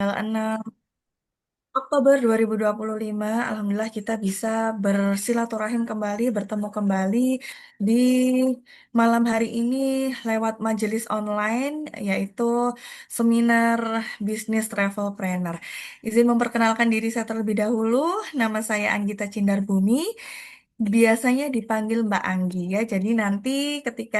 tanggal 6 Oktober 2025, alhamdulillah kita bisa bersilaturahim kembali, bertemu kembali di malam hari ini lewat majelis online, yaitu seminar bisnis travel planner. Izin memperkenalkan diri saya terlebih dahulu, nama saya Anggita Cindar Bumi. Biasanya dipanggil Mbak Anggi ya. Jadi nanti ketika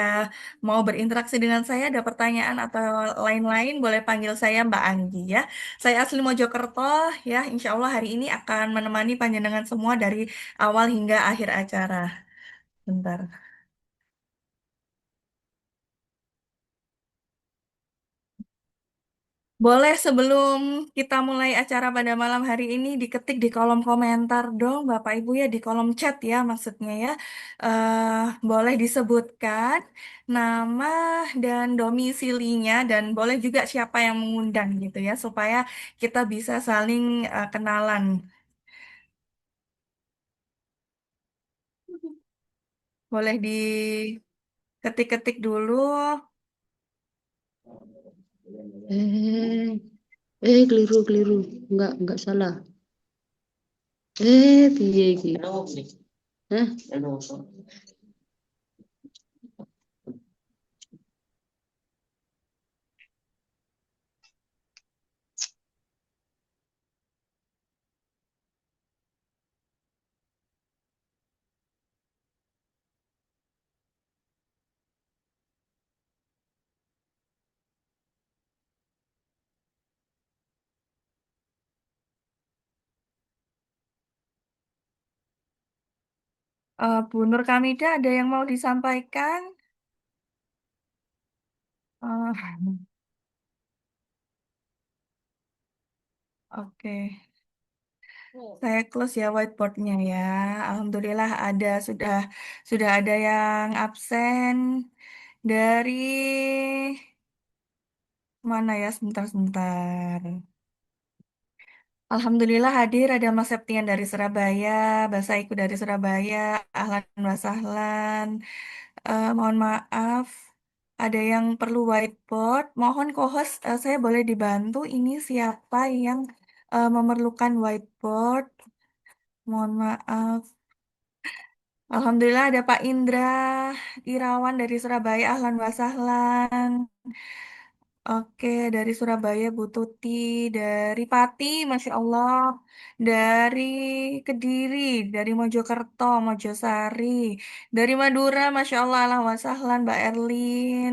mau berinteraksi dengan saya ada pertanyaan atau lain-lain boleh panggil saya Mbak Anggi ya. Saya asli Mojokerto ya. Insya Allah hari ini akan menemani panjenengan semua dari awal hingga akhir acara. Bentar. Boleh sebelum kita mulai acara pada malam hari ini diketik di kolom komentar dong, Bapak Ibu ya, di kolom chat ya maksudnya ya. Boleh disebutkan nama dan domisilinya dan boleh juga siapa yang mengundang gitu ya, supaya kita bisa saling kenalan. Boleh diketik-ketik dulu. Eh, keliru, keliru. Enggak salah. Piye iki? Hah? Bu Nur Kamida ada yang mau disampaikan? Eh, oke. Saya close ya whiteboardnya ya. Alhamdulillah sudah ada yang absen dari mana ya sebentar. Alhamdulillah hadir ada Mas Septian dari Surabaya, Mbak Saiku dari Surabaya, ahlan wa sahlan. Mohon maaf, ada yang perlu whiteboard. Mohon co-host, saya boleh dibantu. Ini siapa yang memerlukan whiteboard? Mohon maaf. Alhamdulillah ada Pak Indra Irawan dari Surabaya, ahlan wa sahlan. Oke, dari Surabaya Bu Tuti, dari Pati, Masya Allah, dari Kediri, dari Mojokerto, Mojosari, dari Madura, Masya Allah, ahlan wa sahlan, Mbak Erlin,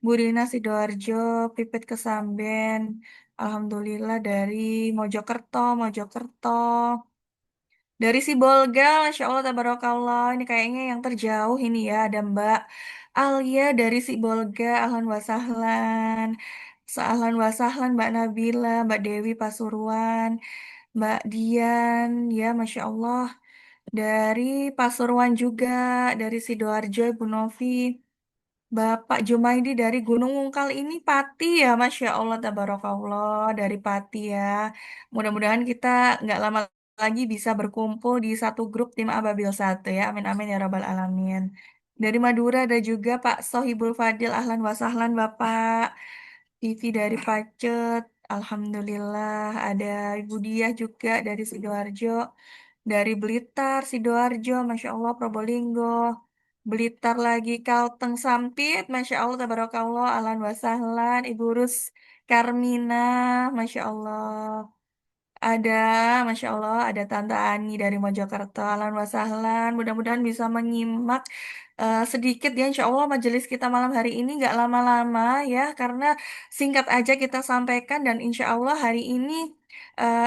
Bu Rina Sidoarjo, Pipit Kesamben, Alhamdulillah dari Mojokerto. Dari Sibolga, Masya Allah, Tabarakallah. Ini kayaknya yang terjauh ini ya. Ada Mbak Alia dari Sibolga, Ahlan Wasahlan. Ahlan Wasahlan, Mbak Nabila, Mbak Dewi Pasuruan, Mbak Dian, ya Masya Allah. Dari Pasuruan juga, dari Sidoarjo, Ibu Novi. Bapak Jumaidi dari Gunung Ungkal ini Pati ya, Masya Allah, Tabarakallah, dari Pati ya. Mudah-mudahan kita nggak lama lagi bisa berkumpul di satu grup tim Ababil satu ya. Amin amin ya Rabbal Alamin. Dari Madura ada juga Pak Sohibul Fadil, Ahlan Wasahlan Bapak. Vivi dari Pacet, Alhamdulillah. Ada Ibu Diah juga dari Sidoarjo. Dari Blitar, Sidoarjo, Masya Allah, Probolinggo. Blitar lagi, Kalteng Sampit, Masya Allah, Tabarakallah, Ahlan Wasahlan, Ibu Rus Karmina, Masya Allah. Ada, Masya Allah, ada Tante Ani dari Mojokerto, Ahlan Wasahlan. Mudah-mudahan bisa menyimak sedikit ya, Insya Allah majelis kita malam hari ini nggak lama-lama ya, karena singkat aja kita sampaikan dan Insya Allah hari ini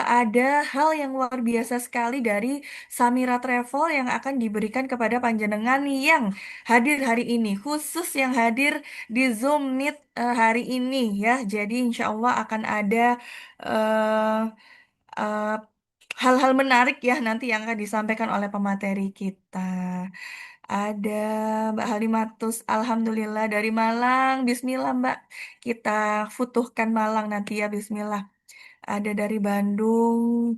ada hal yang luar biasa sekali dari Samira Travel yang akan diberikan kepada panjenengan yang hadir hari ini, khusus yang hadir di Zoom Meet hari ini ya. Jadi Insya Allah akan ada eh, hal-hal menarik ya nanti yang akan disampaikan oleh pemateri kita. Ada Mbak Halimatus, Alhamdulillah dari Malang. Bismillah Mbak, kita futuhkan Malang nanti ya Bismillah. Ada dari Bandung,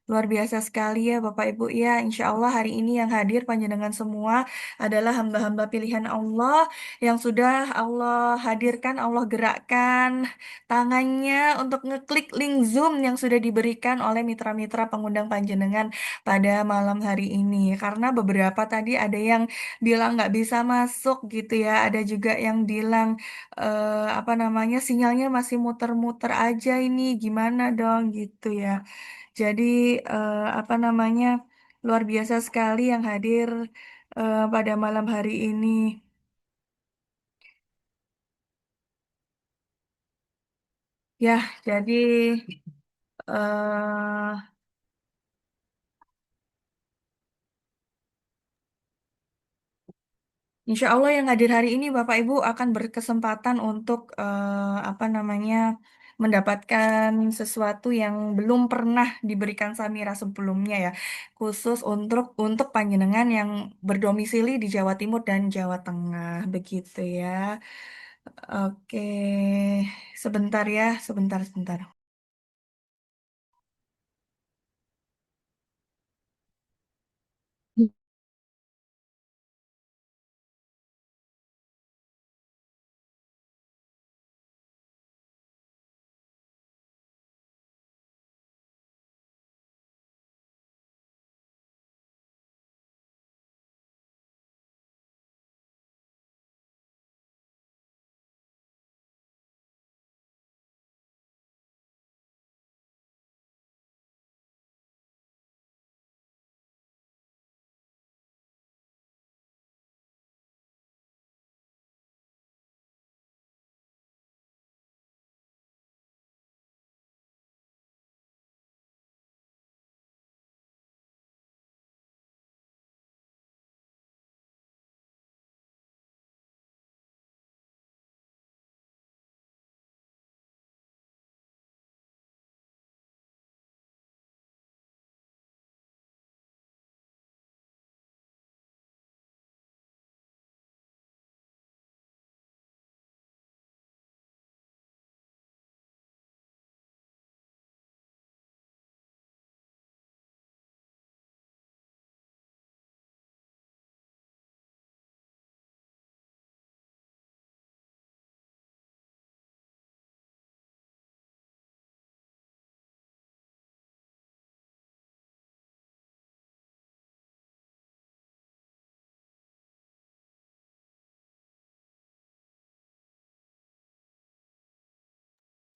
Luar biasa sekali ya Bapak Ibu ya. Insya Allah hari ini yang hadir panjenengan semua adalah hamba-hamba pilihan Allah yang sudah Allah hadirkan, Allah gerakkan tangannya untuk ngeklik link Zoom yang sudah diberikan oleh mitra-mitra pengundang panjenengan pada malam hari ini. Karena beberapa tadi ada yang bilang nggak bisa masuk gitu ya. Ada juga yang bilang apa namanya sinyalnya masih muter-muter aja ini gimana dong gitu ya. Jadi apa namanya luar biasa sekali yang hadir pada malam hari ini. Ya, jadi eh insya Allah yang hadir hari ini Bapak Ibu akan berkesempatan untuk apa namanya mendapatkan sesuatu yang belum pernah diberikan Samira sebelumnya ya, khusus untuk panjenengan yang berdomisili di Jawa Timur dan Jawa Tengah begitu ya. Oke, sebentar ya, sebentar.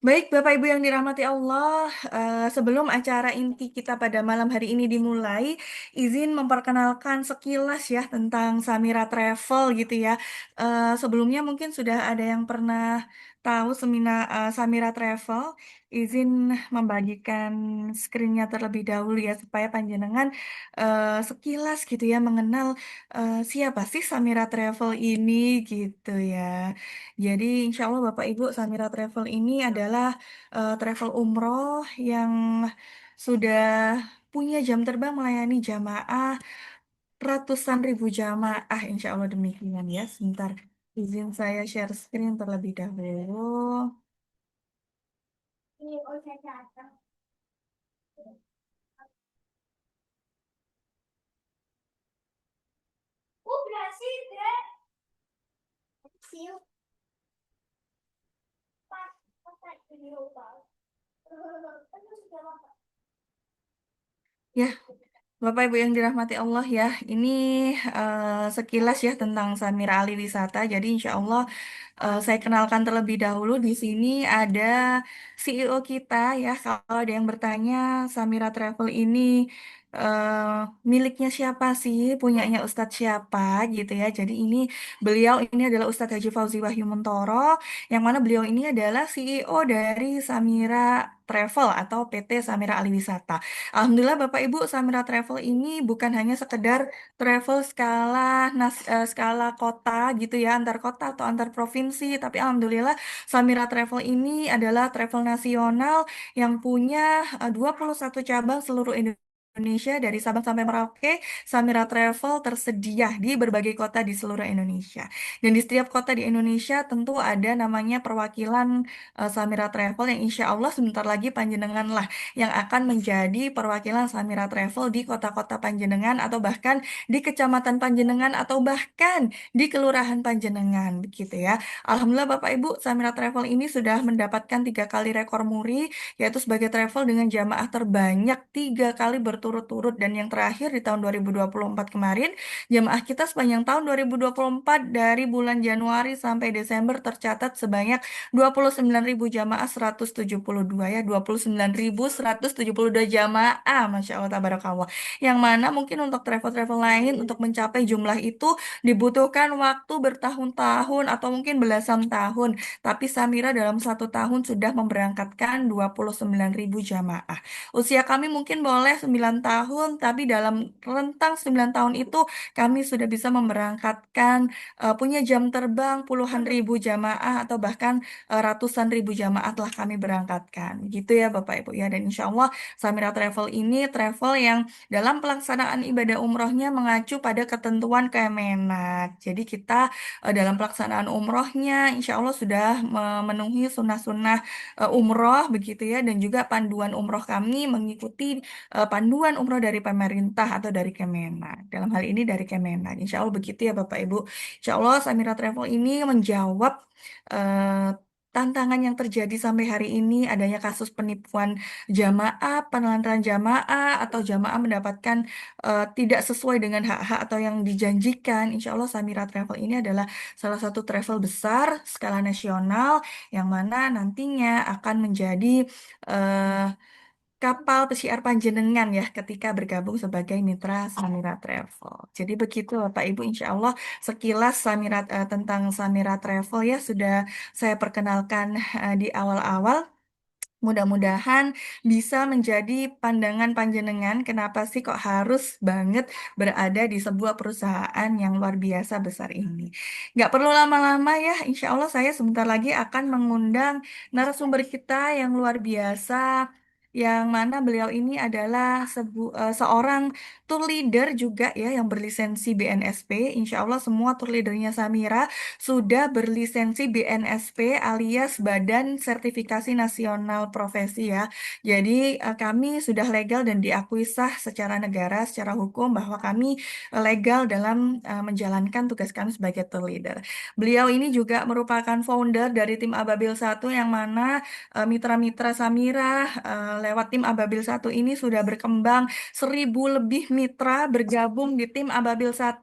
Baik, Bapak Ibu yang dirahmati Allah, sebelum acara inti kita pada malam hari ini dimulai, izin memperkenalkan sekilas ya tentang Samira Travel gitu ya. Sebelumnya mungkin sudah ada yang pernah tahu Samira Travel. Izin membagikan screennya terlebih dahulu ya supaya panjenengan sekilas gitu ya mengenal siapa sih Samira Travel ini gitu ya. Jadi insya Allah Bapak Ibu Samira Travel ini adalah travel umroh yang sudah punya jam terbang melayani jamaah ratusan ribu jamaah insya Allah demikian ya. Sebentar izin saya share screen terlebih dahulu. Ya, Bapak Ibu yang dirahmati Allah ya, ini sekilas ya tentang Samira Ali Wisata. Jadi insya Allah saya kenalkan terlebih dahulu di sini ada CEO kita ya. Kalau ada yang bertanya, Samira Travel ini miliknya siapa sih? Punyanya Ustadz siapa gitu ya. Jadi beliau ini adalah Ustadz Haji Fauzi Wahyu Muntoro, yang mana beliau ini adalah CEO dari Samira Travel atau PT Samira Ali Wisata. Alhamdulillah Bapak Ibu, Samira Travel ini bukan hanya sekedar travel skala kota gitu ya, antar kota atau antar provinsi, tapi alhamdulillah Samira Travel ini adalah travel nasional yang punya 21 cabang seluruh Indonesia. Indonesia dari Sabang sampai Merauke, Samira Travel tersedia di berbagai kota di seluruh Indonesia. Dan di setiap kota di Indonesia tentu ada namanya perwakilan Samira Travel yang insya Allah sebentar lagi Panjenengan lah yang akan menjadi perwakilan Samira Travel di kota-kota Panjenengan atau bahkan di kecamatan Panjenengan atau bahkan di kelurahan Panjenengan begitu ya. Alhamdulillah Bapak Ibu, Samira Travel ini sudah mendapatkan 3 kali rekor muri yaitu sebagai travel dengan jamaah terbanyak 3 kali berturut-turut dan yang terakhir di tahun 2024 kemarin jamaah kita sepanjang tahun 2024 dari bulan Januari sampai Desember tercatat sebanyak 29.000 jamaah 172 ya 29.172 jamaah Masya Allah tabarakallah yang mana mungkin untuk travel-travel lain untuk mencapai jumlah itu dibutuhkan waktu bertahun-tahun atau mungkin belasan tahun tapi Samira dalam 1 tahun sudah memberangkatkan 29.000 jamaah. Usia kami mungkin boleh 9 tahun, tapi dalam rentang 9 tahun itu kami sudah bisa memberangkatkan punya jam terbang puluhan ribu jamaah atau bahkan ratusan ribu jamaah telah kami berangkatkan. Gitu ya Bapak Ibu ya. Dan insya Allah Samira Travel ini travel yang dalam pelaksanaan ibadah umrohnya mengacu pada ketentuan Kemenak. Jadi kita dalam pelaksanaan umrohnya insya Allah sudah memenuhi sunnah-sunnah umroh begitu ya dan juga panduan umroh kami mengikuti panduan umroh dari pemerintah atau dari Kemenak. Dalam hal ini dari Kemenak. Insya Allah begitu ya Bapak Ibu. Insya Allah Samira Travel ini menjawab eh, tantangan yang terjadi sampai hari ini adanya kasus penipuan jamaah, penelantaran jamaah atau jamaah mendapatkan tidak sesuai dengan hak-hak atau yang dijanjikan. Insya Allah Samira Travel ini adalah salah satu travel besar skala nasional yang mana nantinya akan menjadi eh, kapal pesiar Panjenengan ya ketika bergabung sebagai mitra Samira Travel. Jadi begitu Bapak Ibu Insya Allah sekilas tentang Samira Travel ya sudah saya perkenalkan di awal-awal. Mudah-mudahan bisa menjadi pandangan panjenengan kenapa sih kok harus banget berada di sebuah perusahaan yang luar biasa besar ini. Nggak perlu lama-lama ya, insya Allah saya sebentar lagi akan mengundang narasumber kita yang luar biasa. Yang mana beliau ini adalah seorang tour leader juga ya yang berlisensi BNSP. Insya Allah semua tour leadernya Samira sudah berlisensi BNSP alias Badan Sertifikasi Nasional Profesi ya. Jadi kami sudah legal dan diakui sah secara negara, secara hukum bahwa kami legal dalam menjalankan tugas kami sebagai tour leader. Beliau ini juga merupakan founder dari tim Ababil 1 yang mana mitra-mitra Samira lewat tim Ababil 1 ini sudah berkembang 1.000 lebih mitra bergabung di tim Ababil 1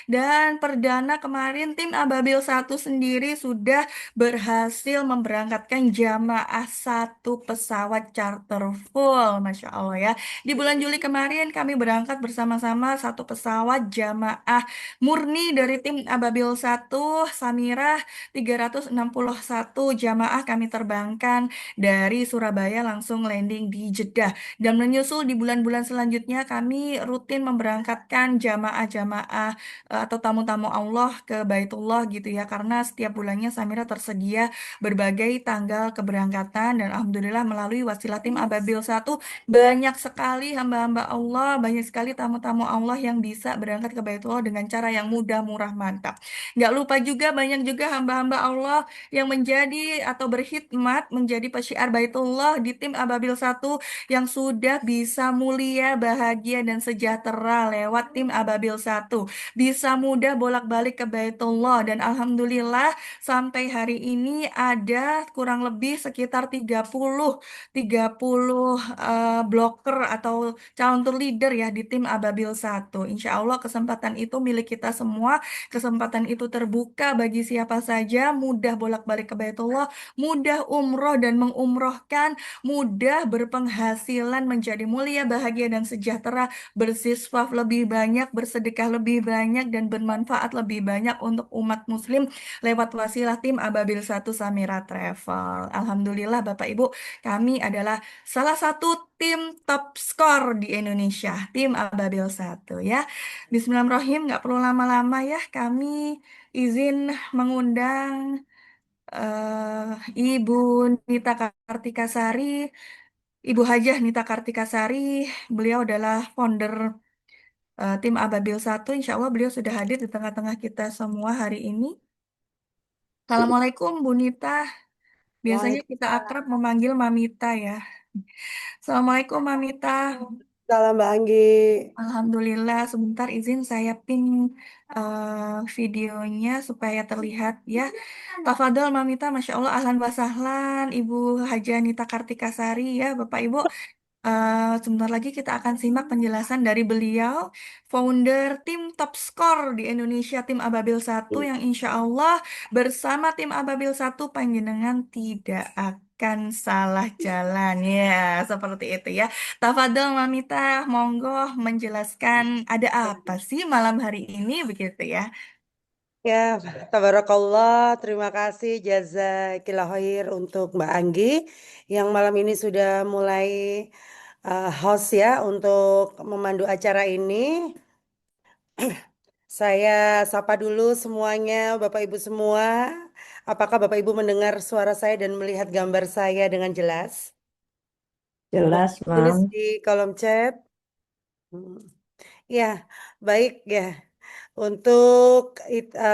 dan perdana kemarin tim Ababil 1 sendiri sudah berhasil memberangkatkan jamaah 1 pesawat charter full, Masya Allah ya. Di bulan Juli kemarin kami berangkat bersama-sama 1 pesawat jamaah murni dari tim Ababil 1 Samira 361 jamaah kami terbangkan dari Surabaya langsung landing di Jeddah. Dan menyusul di bulan-bulan selanjutnya kami rutin memberangkatkan jamaah-jamaah atau tamu-tamu Allah ke Baitullah gitu ya karena setiap bulannya Samira tersedia berbagai tanggal keberangkatan dan Alhamdulillah melalui wasilah tim Ababil 1 banyak sekali hamba-hamba Allah, banyak sekali tamu-tamu Allah yang bisa berangkat ke Baitullah dengan cara yang mudah, murah, mantap. Nggak lupa juga banyak juga hamba-hamba Allah yang menjadi atau berkhidmat menjadi pesyiar Baitullah di tim Ababil 1 yang sudah bisa mulia, bahagia, dan sejahtera lewat tim Ababil 1 bisa mudah bolak-balik ke Baitullah dan alhamdulillah sampai hari ini ada kurang lebih sekitar 30 bloker atau calon tour leader ya di tim Ababil 1. Insya Allah kesempatan itu milik kita semua, kesempatan itu terbuka bagi siapa saja, mudah bolak-balik ke Baitullah, mudah umroh dan mengumrohkan, mudah berpenghasilan menjadi mulia, bahagia dan sejahtera bersiswaf lebih banyak, bersedekah lebih banyak, dan bermanfaat lebih banyak untuk umat muslim lewat wasilah tim Ababil 1 Samira Travel. Alhamdulillah Bapak Ibu, kami adalah salah satu tim top skor di Indonesia, tim Ababil 1 ya. Bismillahirrahmanirrahim, nggak perlu lama-lama ya, kami izin mengundang Ibu Nita Kartika Sari Ibu Hajah Nita Kartikasari. Beliau adalah founder tim Ababil 1. Insya Allah beliau sudah hadir di tengah-tengah kita semua hari ini. Assalamualaikum Bu Nita. Biasanya kita akrab Waalaikumsalam memanggil Mamita ya. Assalamualaikum Mamita. Mbak Anggi. Alhamdulillah, sebentar izin saya pin videonya supaya terlihat ya. Tafadhol Mamita, Masya Allah, ahlan wa sahlan, Ibu Haja Nita Kartikasari ya, Bapak Ibu. Sebentar lagi kita akan simak penjelasan dari beliau, founder tim top score di Indonesia, tim Ababil 1 yang insya Allah bersama tim Ababil 1 panjenengan tidak akan salah jalan ya, seperti itu ya. Tafadhol Mamita, monggo menjelaskan ada apa sih malam hari ini begitu ya. Ya, tabarakallah. Terima kasih jazakillah khair untuk Mbak Anggi yang malam ini sudah mulai host ya untuk memandu acara ini. Saya sapa dulu semuanya, Bapak Ibu semua. Apakah Bapak Ibu mendengar suara saya dan melihat gambar saya dengan jelas? Boleh Jelas, tulis Mam. di kolom chat. Hmm. Ya, baik ya. Untuk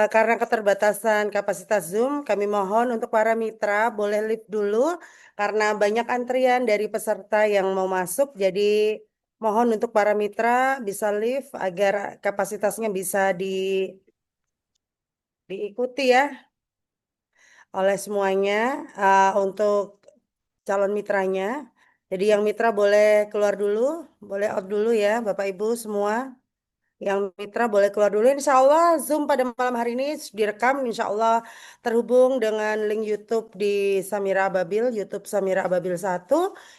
karena keterbatasan kapasitas Zoom, kami mohon untuk para mitra boleh lift dulu karena banyak antrian dari peserta yang mau masuk. Jadi mohon untuk para mitra bisa lift agar kapasitasnya bisa diikuti ya oleh semuanya untuk calon mitranya. Jadi yang mitra boleh keluar dulu, boleh out dulu ya Bapak Ibu semua. Yang mitra boleh keluar dulu. Insya Allah Zoom pada malam hari ini direkam. Insya Allah terhubung dengan link YouTube di Samira Ababil, YouTube Samira Ababil 1.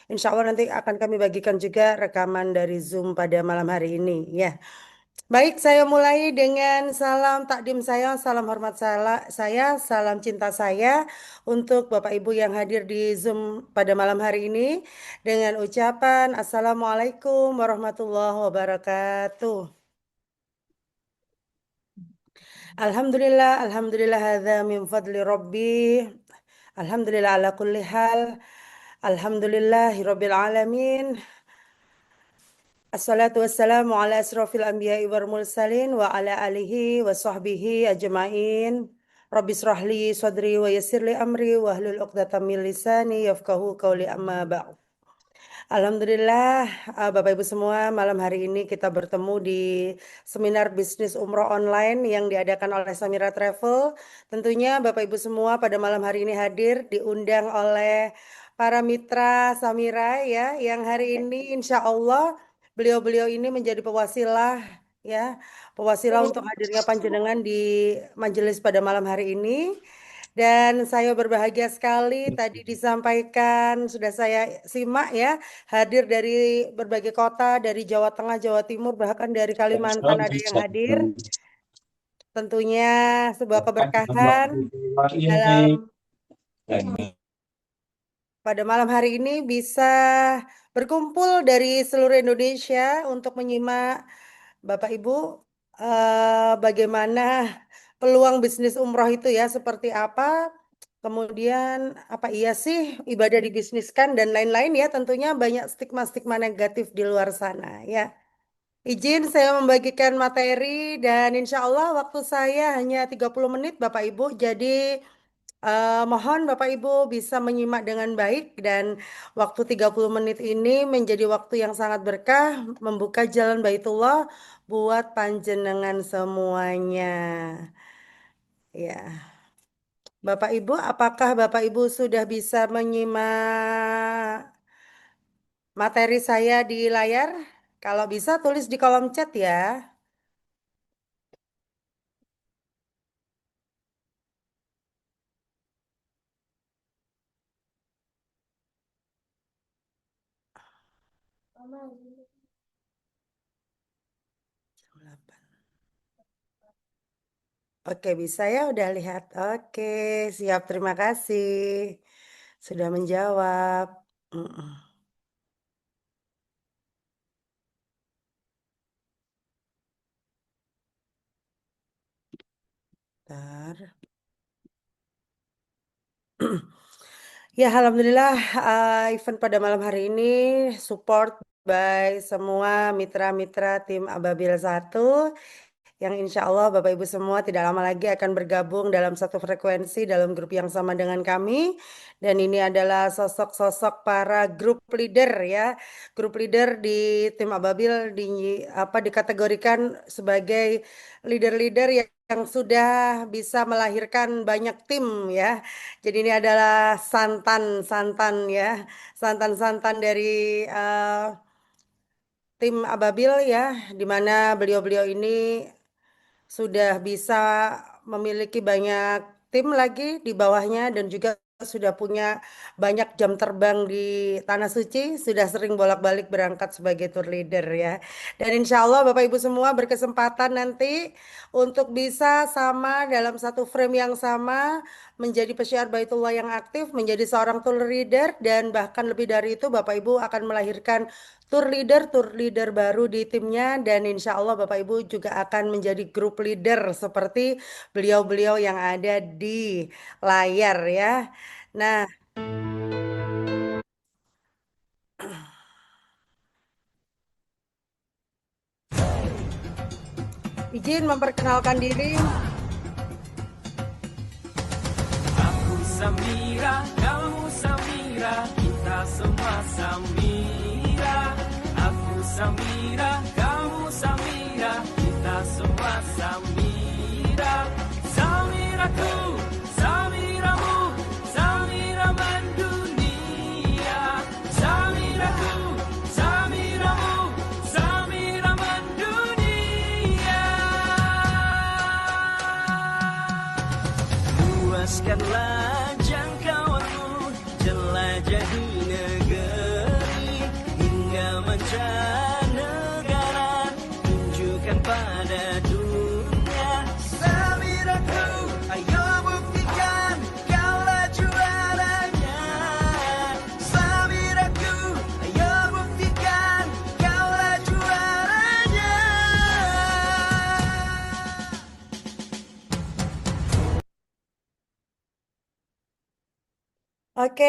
Insya Allah nanti akan kami bagikan juga rekaman dari Zoom pada malam hari ini. Ya, baik, saya mulai dengan salam takdim saya, salam hormat saya, salam cinta saya untuk Bapak Ibu yang hadir di Zoom pada malam hari ini dengan ucapan Assalamualaikum warahmatullahi wabarakatuh. Alhamdulillah, alhamdulillah hadza min fadli rabbi. Alhamdulillah ala kulli hal. Alhamdulillahi rabbil alamin. Assalatu wassalamu ala asrafil anbiya'i wal mursalin wa ala alihi wa sahbihi ajma'in. Rabbi israhli sadri wa yassirli amri wa hlul 'uqdatam min lisani yafqahu qawli amma ba'd. Alhamdulillah, Bapak Ibu semua, malam hari ini kita bertemu di seminar bisnis umroh online yang diadakan oleh Samira Travel. Tentunya Bapak Ibu semua pada malam hari ini hadir diundang oleh para mitra Samira ya, yang hari ini insya Allah beliau-beliau ini menjadi pewasilah ya, pewasilah untuk hadirnya panjenengan di majelis pada malam hari ini. Dan saya berbahagia sekali tadi disampaikan, sudah saya simak ya, hadir dari berbagai kota, dari Jawa Tengah, Jawa Timur, bahkan dari Kalimantan ada yang hadir. Tentunya sebuah keberkahan dalam pada malam hari ini bisa berkumpul dari seluruh Indonesia untuk menyimak Bapak Ibu bagaimana peluang bisnis umroh itu ya seperti apa. Kemudian apa iya sih ibadah dibisniskan dan lain-lain ya tentunya banyak stigma-stigma negatif di luar sana ya. Izin saya membagikan materi dan insya Allah waktu saya hanya 30 menit Bapak Ibu. Jadi mohon Bapak Ibu bisa menyimak dengan baik dan waktu 30 menit ini menjadi waktu yang sangat berkah membuka jalan Baitullah buat panjenengan semuanya. Ya. Bapak Ibu, apakah Bapak Ibu sudah bisa menyimak materi saya di layar? Kalau bisa tulis di kolom chat ya. 8. Oke, bisa ya udah lihat. Oke, siap. Terima kasih. Sudah menjawab. Mm-mm. Bentar. Ya, alhamdulillah event pada malam hari ini support by semua mitra-mitra tim Ababil 1 yang insya Allah Bapak Ibu semua tidak lama lagi akan bergabung dalam satu frekuensi dalam grup yang sama dengan kami. Dan ini adalah sosok-sosok para grup leader ya. Grup leader di tim Ababil dikategorikan sebagai leader-leader yang sudah bisa melahirkan banyak tim ya. Jadi ini adalah santan-santan ya, santan-santan dari eh, tim Ababil ya, di mana beliau-beliau ini sudah bisa memiliki banyak tim lagi di bawahnya dan juga sudah punya banyak jam terbang di Tanah Suci, sudah sering bolak-balik berangkat sebagai tour leader ya. Dan insya Allah Bapak Ibu semua berkesempatan nanti untuk bisa sama dalam satu frame yang sama menjadi pesyiar Baitullah yang aktif, menjadi seorang tour leader dan bahkan lebih dari itu Bapak Ibu akan melahirkan tour leader baru di timnya dan insya Allah Bapak Ibu juga akan menjadi grup leader seperti beliau-beliau yang ada di layar ya. Nah, izin memperkenalkan diri. Aku Samira, kamu Samira, kita semua Samira. Aku Samira, kamu Samira, kita semua Samira. Samiraku, Samiramu, Samira mendunia. Samiraku, Samiramu, Samira mendunia. Luaskanlah jangkauanmu, jelajahi negeri hingga mancanegara, tunjukkan pada dunia. Samiraku, ayo buktikan kaulah juaranya. Samiraku, ayo buktikan kaulah juaranya. Oke,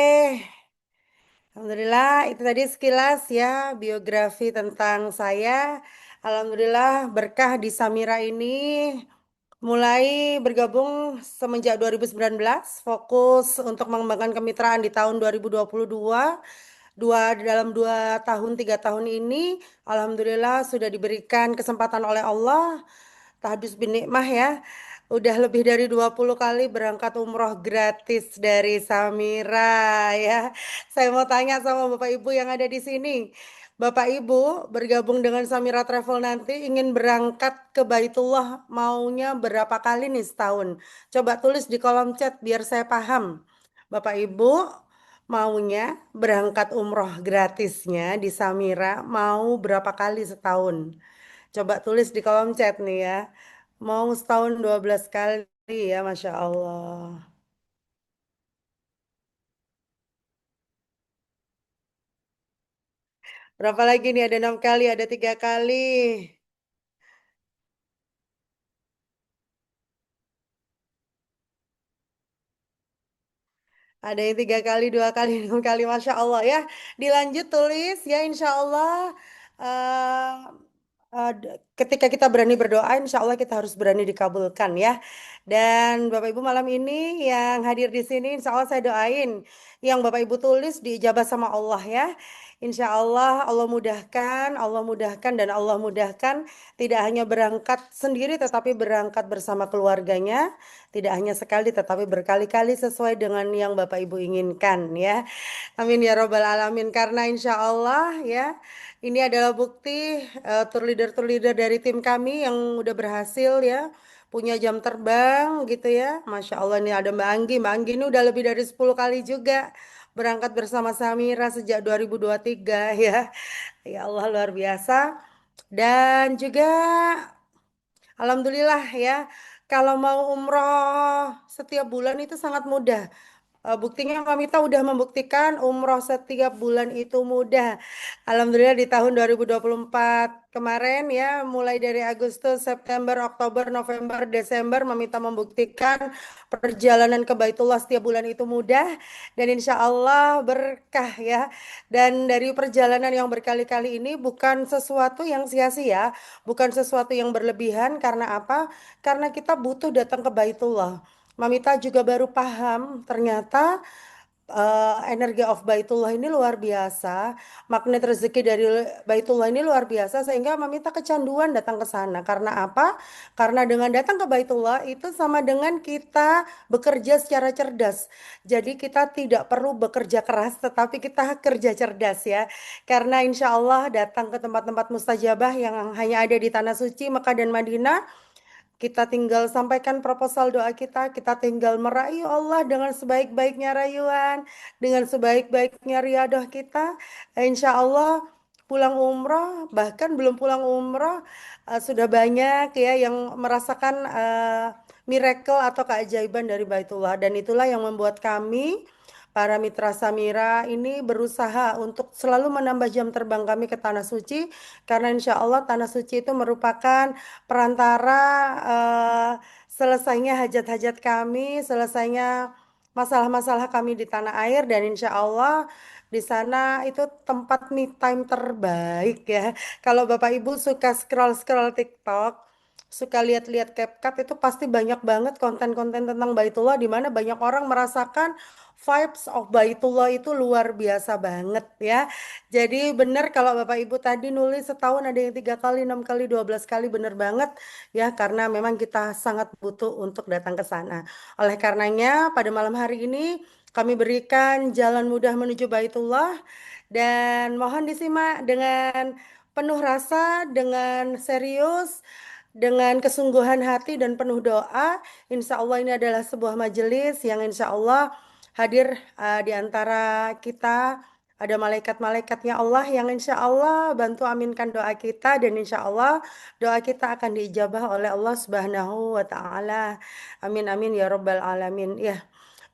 Alhamdulillah itu tadi sekilas ya biografi tentang saya. Alhamdulillah berkah di Samira ini mulai bergabung semenjak 2019, fokus untuk mengembangkan kemitraan di tahun 2022. Dalam 2 tahun 3 tahun ini, alhamdulillah sudah diberikan kesempatan oleh Allah, tahdus bin nikmah ya. Udah lebih dari 20 kali berangkat umroh gratis dari Samira ya. Saya mau tanya sama Bapak Ibu yang ada di sini. Bapak Ibu bergabung dengan Samira Travel nanti ingin berangkat ke Baitullah maunya berapa kali nih setahun? Coba tulis di kolom chat biar saya paham. Bapak Ibu maunya berangkat umroh gratisnya di Samira mau berapa kali setahun? Coba tulis di kolom chat nih ya. Mau setahun 12 kali ya, Masya Allah. Berapa lagi nih? Ada 6 kali, ada 3 kali. Ada yang 3 kali, 2 kali, 6 kali, Masya Allah ya. Dilanjut tulis ya, Insya Allah. eh, Ketika kita berani berdoa, Insya Allah kita harus berani dikabulkan ya. Dan Bapak Ibu malam ini yang hadir di sini, Insya Allah saya doain yang Bapak Ibu tulis diijabah sama Allah ya. Insya Allah Allah mudahkan, Allah mudahkan dan Allah mudahkan tidak hanya berangkat sendiri tetapi berangkat bersama keluarganya. Tidak hanya sekali tetapi berkali-kali sesuai dengan yang Bapak Ibu inginkan ya. Amin ya Robbal Alamin. Karena insya Allah ya ini adalah bukti tour leader dari tim kami yang udah berhasil ya punya jam terbang gitu ya. Masya Allah ini ada Mbak Anggi. Mbak Anggi ini udah lebih dari 10 kali juga berangkat bersama Samira sejak 2023 ya. Ya Allah luar biasa. Dan juga Alhamdulillah ya, kalau mau umroh setiap bulan itu sangat mudah. Buktinya Mamita udah membuktikan umroh setiap bulan itu mudah. Alhamdulillah di tahun 2024 kemarin ya, mulai dari Agustus, September, Oktober, November, Desember, Mamita membuktikan perjalanan ke Baitullah setiap bulan itu mudah dan insya Allah berkah ya. Dan dari perjalanan yang berkali-kali ini bukan sesuatu yang sia-sia, bukan sesuatu yang berlebihan. Karena apa? Karena kita butuh datang ke Baitullah. Mamita juga baru paham ternyata energi of Baitullah ini luar biasa, magnet rezeki dari Baitullah ini luar biasa sehingga Mamita kecanduan datang ke sana. Karena apa? Karena dengan datang ke Baitullah itu sama dengan kita bekerja secara cerdas. Jadi kita tidak perlu bekerja keras tetapi kita kerja cerdas ya. Karena insya Allah datang ke tempat-tempat mustajabah yang hanya ada di tanah suci Mekah dan Madinah, kita tinggal sampaikan proposal doa kita tinggal merayu Allah dengan sebaik-baiknya rayuan, dengan sebaik-baiknya riadah kita. Insya Allah pulang umroh, bahkan belum pulang umroh, sudah banyak ya yang merasakan miracle atau keajaiban dari Baitullah. Dan itulah yang membuat kami para mitra Samira ini berusaha untuk selalu menambah jam terbang kami ke Tanah Suci karena insya Allah Tanah Suci itu merupakan perantara selesainya hajat-hajat kami, selesainya masalah-masalah kami di tanah air dan insya Allah di sana itu tempat me time terbaik ya. Kalau Bapak Ibu suka scroll-scroll TikTok, suka lihat-lihat CapCut itu pasti banyak banget konten-konten tentang Baitullah di mana banyak orang merasakan vibes of Baitullah itu luar biasa banget ya. Jadi benar kalau Bapak Ibu tadi nulis setahun ada yang 3 kali, 6 kali, 12 kali benar banget ya karena memang kita sangat butuh untuk datang ke sana. Oleh karenanya pada malam hari ini kami berikan jalan mudah menuju Baitullah dan mohon disimak dengan penuh rasa, dengan serius, dengan kesungguhan hati dan penuh doa. Insya Allah ini adalah sebuah majelis yang insya Allah hadir di antara kita. Ada malaikat-malaikatnya Allah yang insya Allah bantu aminkan doa kita dan insya Allah doa kita akan diijabah oleh Allah Subhanahu wa Ta'ala. Amin amin ya Rabbal Alamin. Ya,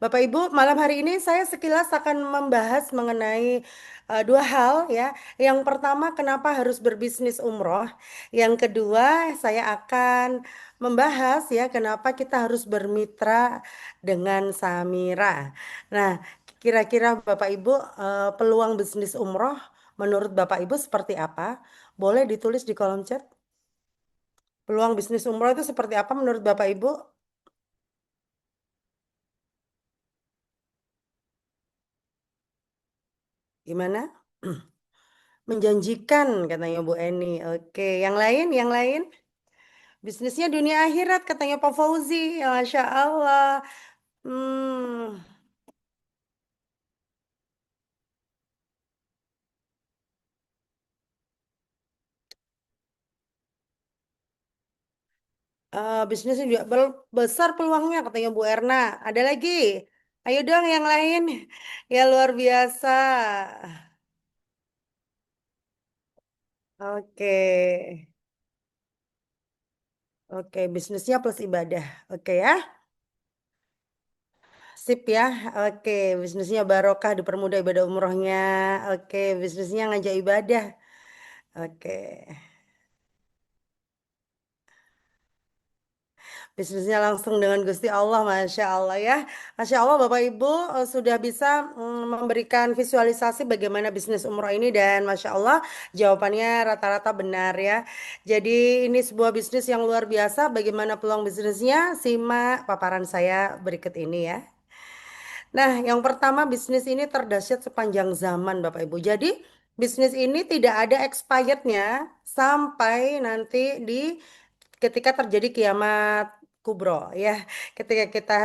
Bapak Ibu, malam hari ini saya sekilas akan membahas mengenai dua hal ya. Yang pertama, kenapa harus berbisnis umroh? Yang kedua, saya akan membahas ya kenapa kita harus bermitra dengan Samira. Nah, kira-kira Bapak Ibu peluang bisnis umroh menurut Bapak Ibu seperti apa? Boleh ditulis di kolom chat. Peluang bisnis umroh itu seperti apa menurut Bapak Ibu? Gimana? Menjanjikan katanya Bu Eni. Oke, yang lain, yang lain. Bisnisnya dunia akhirat katanya Pak Fauzi. Ya, Masya Allah. Hmm, bisnisnya juga besar peluangnya katanya Bu Erna. Ada lagi? Ayo dong yang lain. Ya luar biasa. Oke. Oke, bisnisnya plus ibadah. Oke ya. Sip ya. Oke, bisnisnya barokah dipermudah ibadah umrohnya. Oke, bisnisnya ngajak ibadah. Oke. Bisnisnya langsung dengan Gusti Allah, Masya Allah ya. Masya Allah Bapak Ibu sudah bisa memberikan visualisasi bagaimana bisnis umroh ini dan Masya Allah jawabannya rata-rata benar ya. Jadi ini sebuah bisnis yang luar biasa. Bagaimana peluang bisnisnya? Simak paparan saya berikut ini ya. Nah, yang pertama bisnis ini terdahsyat sepanjang zaman Bapak Ibu. Jadi bisnis ini tidak ada expirednya sampai nanti di ketika terjadi kiamat kubro ya. Ketika kita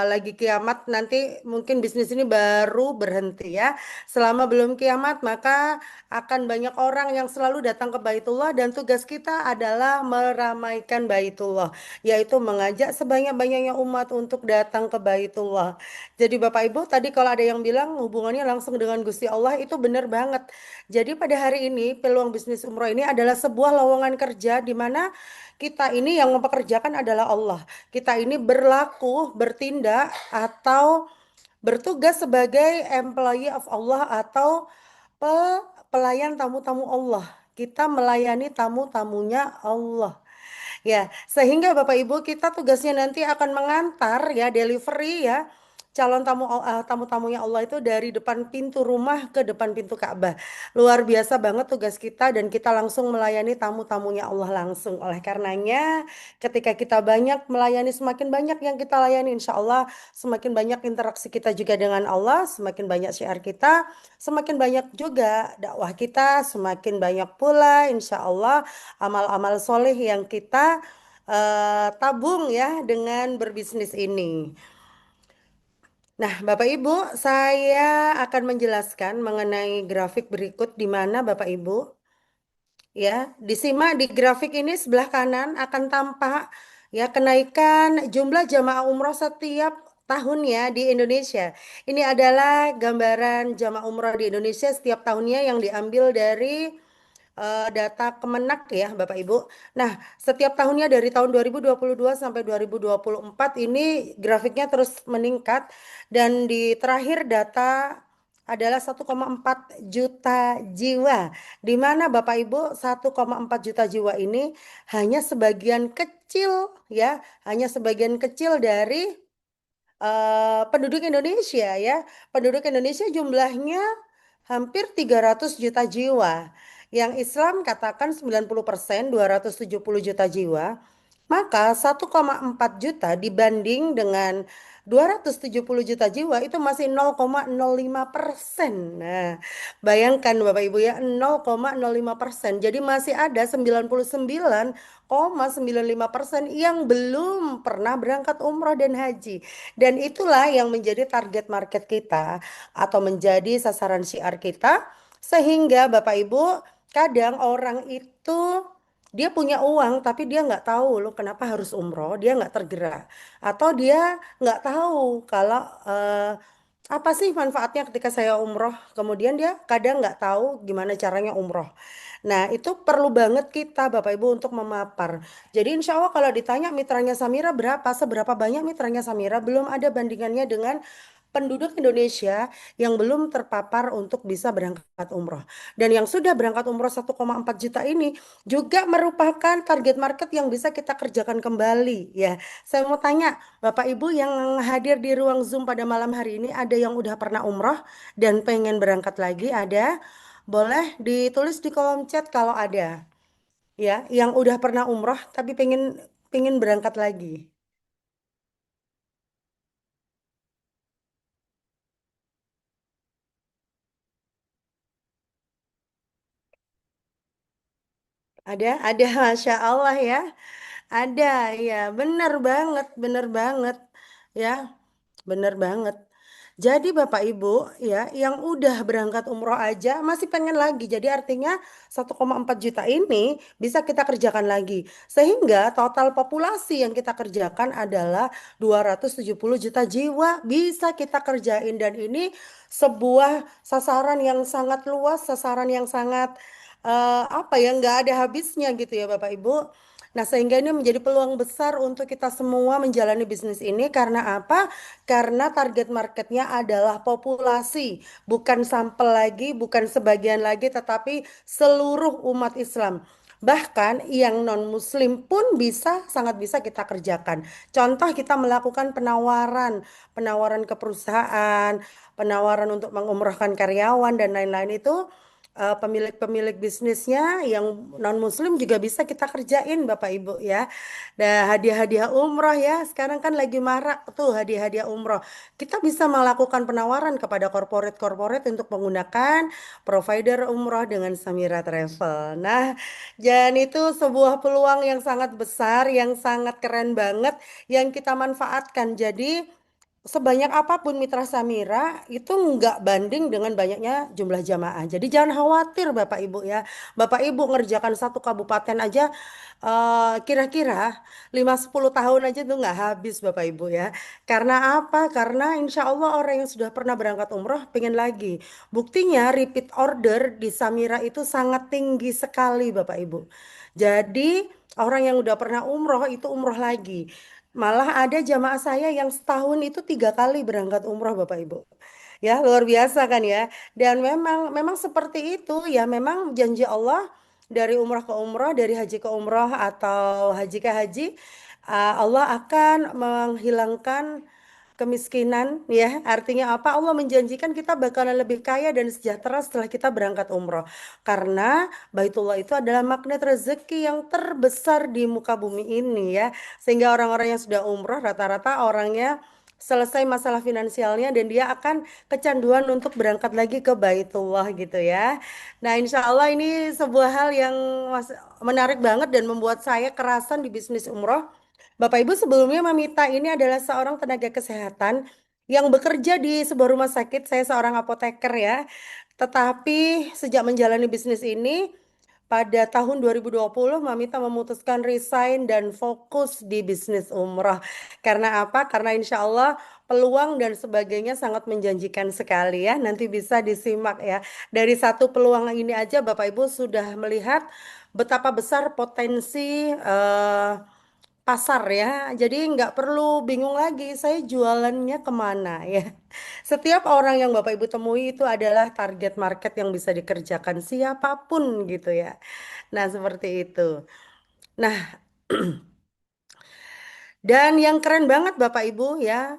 lagi kiamat nanti mungkin bisnis ini baru berhenti ya. Selama belum kiamat maka akan banyak orang yang selalu datang ke Baitullah dan tugas kita adalah meramaikan Baitullah, yaitu mengajak sebanyak-banyaknya umat untuk datang ke Baitullah. Jadi Bapak Ibu tadi kalau ada yang bilang hubungannya langsung dengan Gusti Allah itu benar banget. Jadi pada hari ini peluang bisnis umroh ini adalah sebuah lowongan kerja di mana kita ini yang mempekerjakan adalah Allah. Kita ini berlaku, bertindak atau bertugas sebagai employee of Allah atau pelayan tamu-tamu Allah. Kita melayani tamu-tamunya Allah. Ya, sehingga Bapak Ibu kita tugasnya nanti akan mengantar ya delivery ya calon tamu-tamunya Allah itu dari depan pintu rumah ke depan pintu Ka'bah. Luar biasa banget tugas kita dan kita langsung melayani tamu-tamunya Allah langsung. Oleh karenanya, ketika kita banyak melayani semakin banyak yang kita layani insya Allah semakin banyak interaksi kita juga dengan Allah, semakin banyak syiar kita, semakin banyak juga dakwah kita, semakin banyak pula insya Allah amal-amal soleh yang kita tabung ya dengan berbisnis ini. Nah, Bapak Ibu, saya akan menjelaskan mengenai grafik berikut di mana Bapak Ibu ya, disimak di grafik ini sebelah kanan akan tampak ya kenaikan jumlah jamaah umroh setiap tahunnya di Indonesia. Ini adalah gambaran jamaah umroh di Indonesia setiap tahunnya yang diambil dari data Kemenak ya Bapak Ibu. Nah, setiap tahunnya dari tahun 2022 sampai 2024 ini grafiknya terus meningkat dan di terakhir data adalah 1,4 juta jiwa. Di mana Bapak Ibu 1,4 juta jiwa ini hanya sebagian kecil ya, hanya sebagian kecil dari penduduk Indonesia ya. Penduduk Indonesia jumlahnya hampir 300 juta jiwa. Yang Islam katakan 90%, 270 juta jiwa. Maka 1,4 juta dibanding dengan 270 juta jiwa itu masih 0,05%. Nah, bayangkan Bapak Ibu ya 0,05%. Jadi masih ada 99,95% yang belum pernah berangkat umroh dan haji. Dan itulah yang menjadi target market kita atau menjadi sasaran syiar kita. Sehingga Bapak Ibu kadang orang itu dia punya uang tapi dia nggak tahu loh kenapa harus umroh, dia nggak tergerak. Atau dia nggak tahu kalau apa sih manfaatnya ketika saya umroh. Kemudian dia kadang nggak tahu gimana caranya umroh. Nah, itu perlu banget kita Bapak Ibu untuk memapar. Jadi insya Allah kalau ditanya mitranya Samira berapa, seberapa banyak mitranya Samira, belum ada bandingannya dengan penduduk Indonesia yang belum terpapar untuk bisa berangkat umroh. Dan yang sudah berangkat umroh 1,4 juta ini juga merupakan target market yang bisa kita kerjakan kembali. Ya, saya mau tanya Bapak Ibu yang hadir di ruang Zoom pada malam hari ini ada yang udah pernah umroh dan pengen berangkat lagi? Ada? Boleh ditulis di kolom chat kalau ada. Ya, yang udah pernah umroh tapi pengen pengen berangkat lagi. Ada, Masya Allah ya. Ada, ya, benar banget, ya, benar banget. Jadi Bapak Ibu, ya, yang udah berangkat umroh aja masih pengen lagi. Jadi artinya 1,4 juta ini bisa kita kerjakan lagi. Sehingga total populasi yang kita kerjakan adalah 270 juta jiwa bisa kita kerjain. Dan ini sebuah sasaran yang sangat luas, sasaran yang sangat apa ya, nggak ada habisnya gitu ya Bapak Ibu. Nah, sehingga ini menjadi peluang besar untuk kita semua menjalani bisnis ini karena apa? Karena target marketnya adalah populasi, bukan sampel lagi, bukan sebagian lagi, tetapi seluruh umat Islam. Bahkan yang non-Muslim pun bisa, sangat bisa kita kerjakan. Contoh kita melakukan penawaran, penawaran ke perusahaan, penawaran untuk mengumrohkan karyawan dan lain-lain itu pemilik-pemilik bisnisnya yang non muslim juga bisa kita kerjain Bapak Ibu ya. Nah, hadiah-hadiah umroh ya. Sekarang kan lagi marak tuh hadiah-hadiah umroh. Kita bisa melakukan penawaran kepada korporat-korporat untuk menggunakan provider umroh dengan Samira Travel. Nah, dan itu sebuah peluang yang sangat besar, yang sangat keren banget yang kita manfaatkan. Jadi sebanyak apapun mitra Samira itu nggak banding dengan banyaknya jumlah jamaah. Jadi jangan khawatir Bapak Ibu ya. Bapak Ibu ngerjakan satu kabupaten aja kira-kira 5-10 tahun aja tuh nggak habis Bapak Ibu ya. Karena apa? Karena insya Allah orang yang sudah pernah berangkat umroh pengen lagi. Buktinya repeat order di Samira itu sangat tinggi sekali Bapak Ibu. Jadi orang yang udah pernah umroh itu umroh lagi. Malah ada jamaah saya yang setahun itu 3 kali berangkat umroh Bapak Ibu. Ya luar biasa kan ya. Dan memang memang seperti itu ya. Memang janji Allah dari umroh ke umroh, dari haji ke umroh atau haji ke haji, Allah akan menghilangkan kemiskinan ya. Artinya apa? Allah menjanjikan kita bakalan lebih kaya dan sejahtera setelah kita berangkat umroh. Karena Baitullah itu adalah magnet rezeki yang terbesar di muka bumi ini ya. Sehingga orang-orang yang sudah umroh rata-rata orangnya selesai masalah finansialnya dan dia akan kecanduan untuk berangkat lagi ke Baitullah gitu ya. Nah, insya Allah ini sebuah hal yang menarik banget dan membuat saya kerasan di bisnis umroh. Bapak Ibu sebelumnya Mamita ini adalah seorang tenaga kesehatan yang bekerja di sebuah rumah sakit. Saya seorang apoteker ya. Tetapi sejak menjalani bisnis ini pada tahun 2020 Mamita memutuskan resign dan fokus di bisnis umrah. Karena apa? Karena insya Allah peluang dan sebagainya sangat menjanjikan sekali ya. Nanti bisa disimak ya. Dari satu peluang ini aja Bapak Ibu sudah melihat betapa besar potensi pasar ya. Jadi nggak perlu bingung lagi saya jualannya kemana ya. Setiap orang yang Bapak Ibu temui itu adalah target market yang bisa dikerjakan siapapun gitu ya. Nah, seperti itu. Nah, dan yang keren banget Bapak Ibu ya,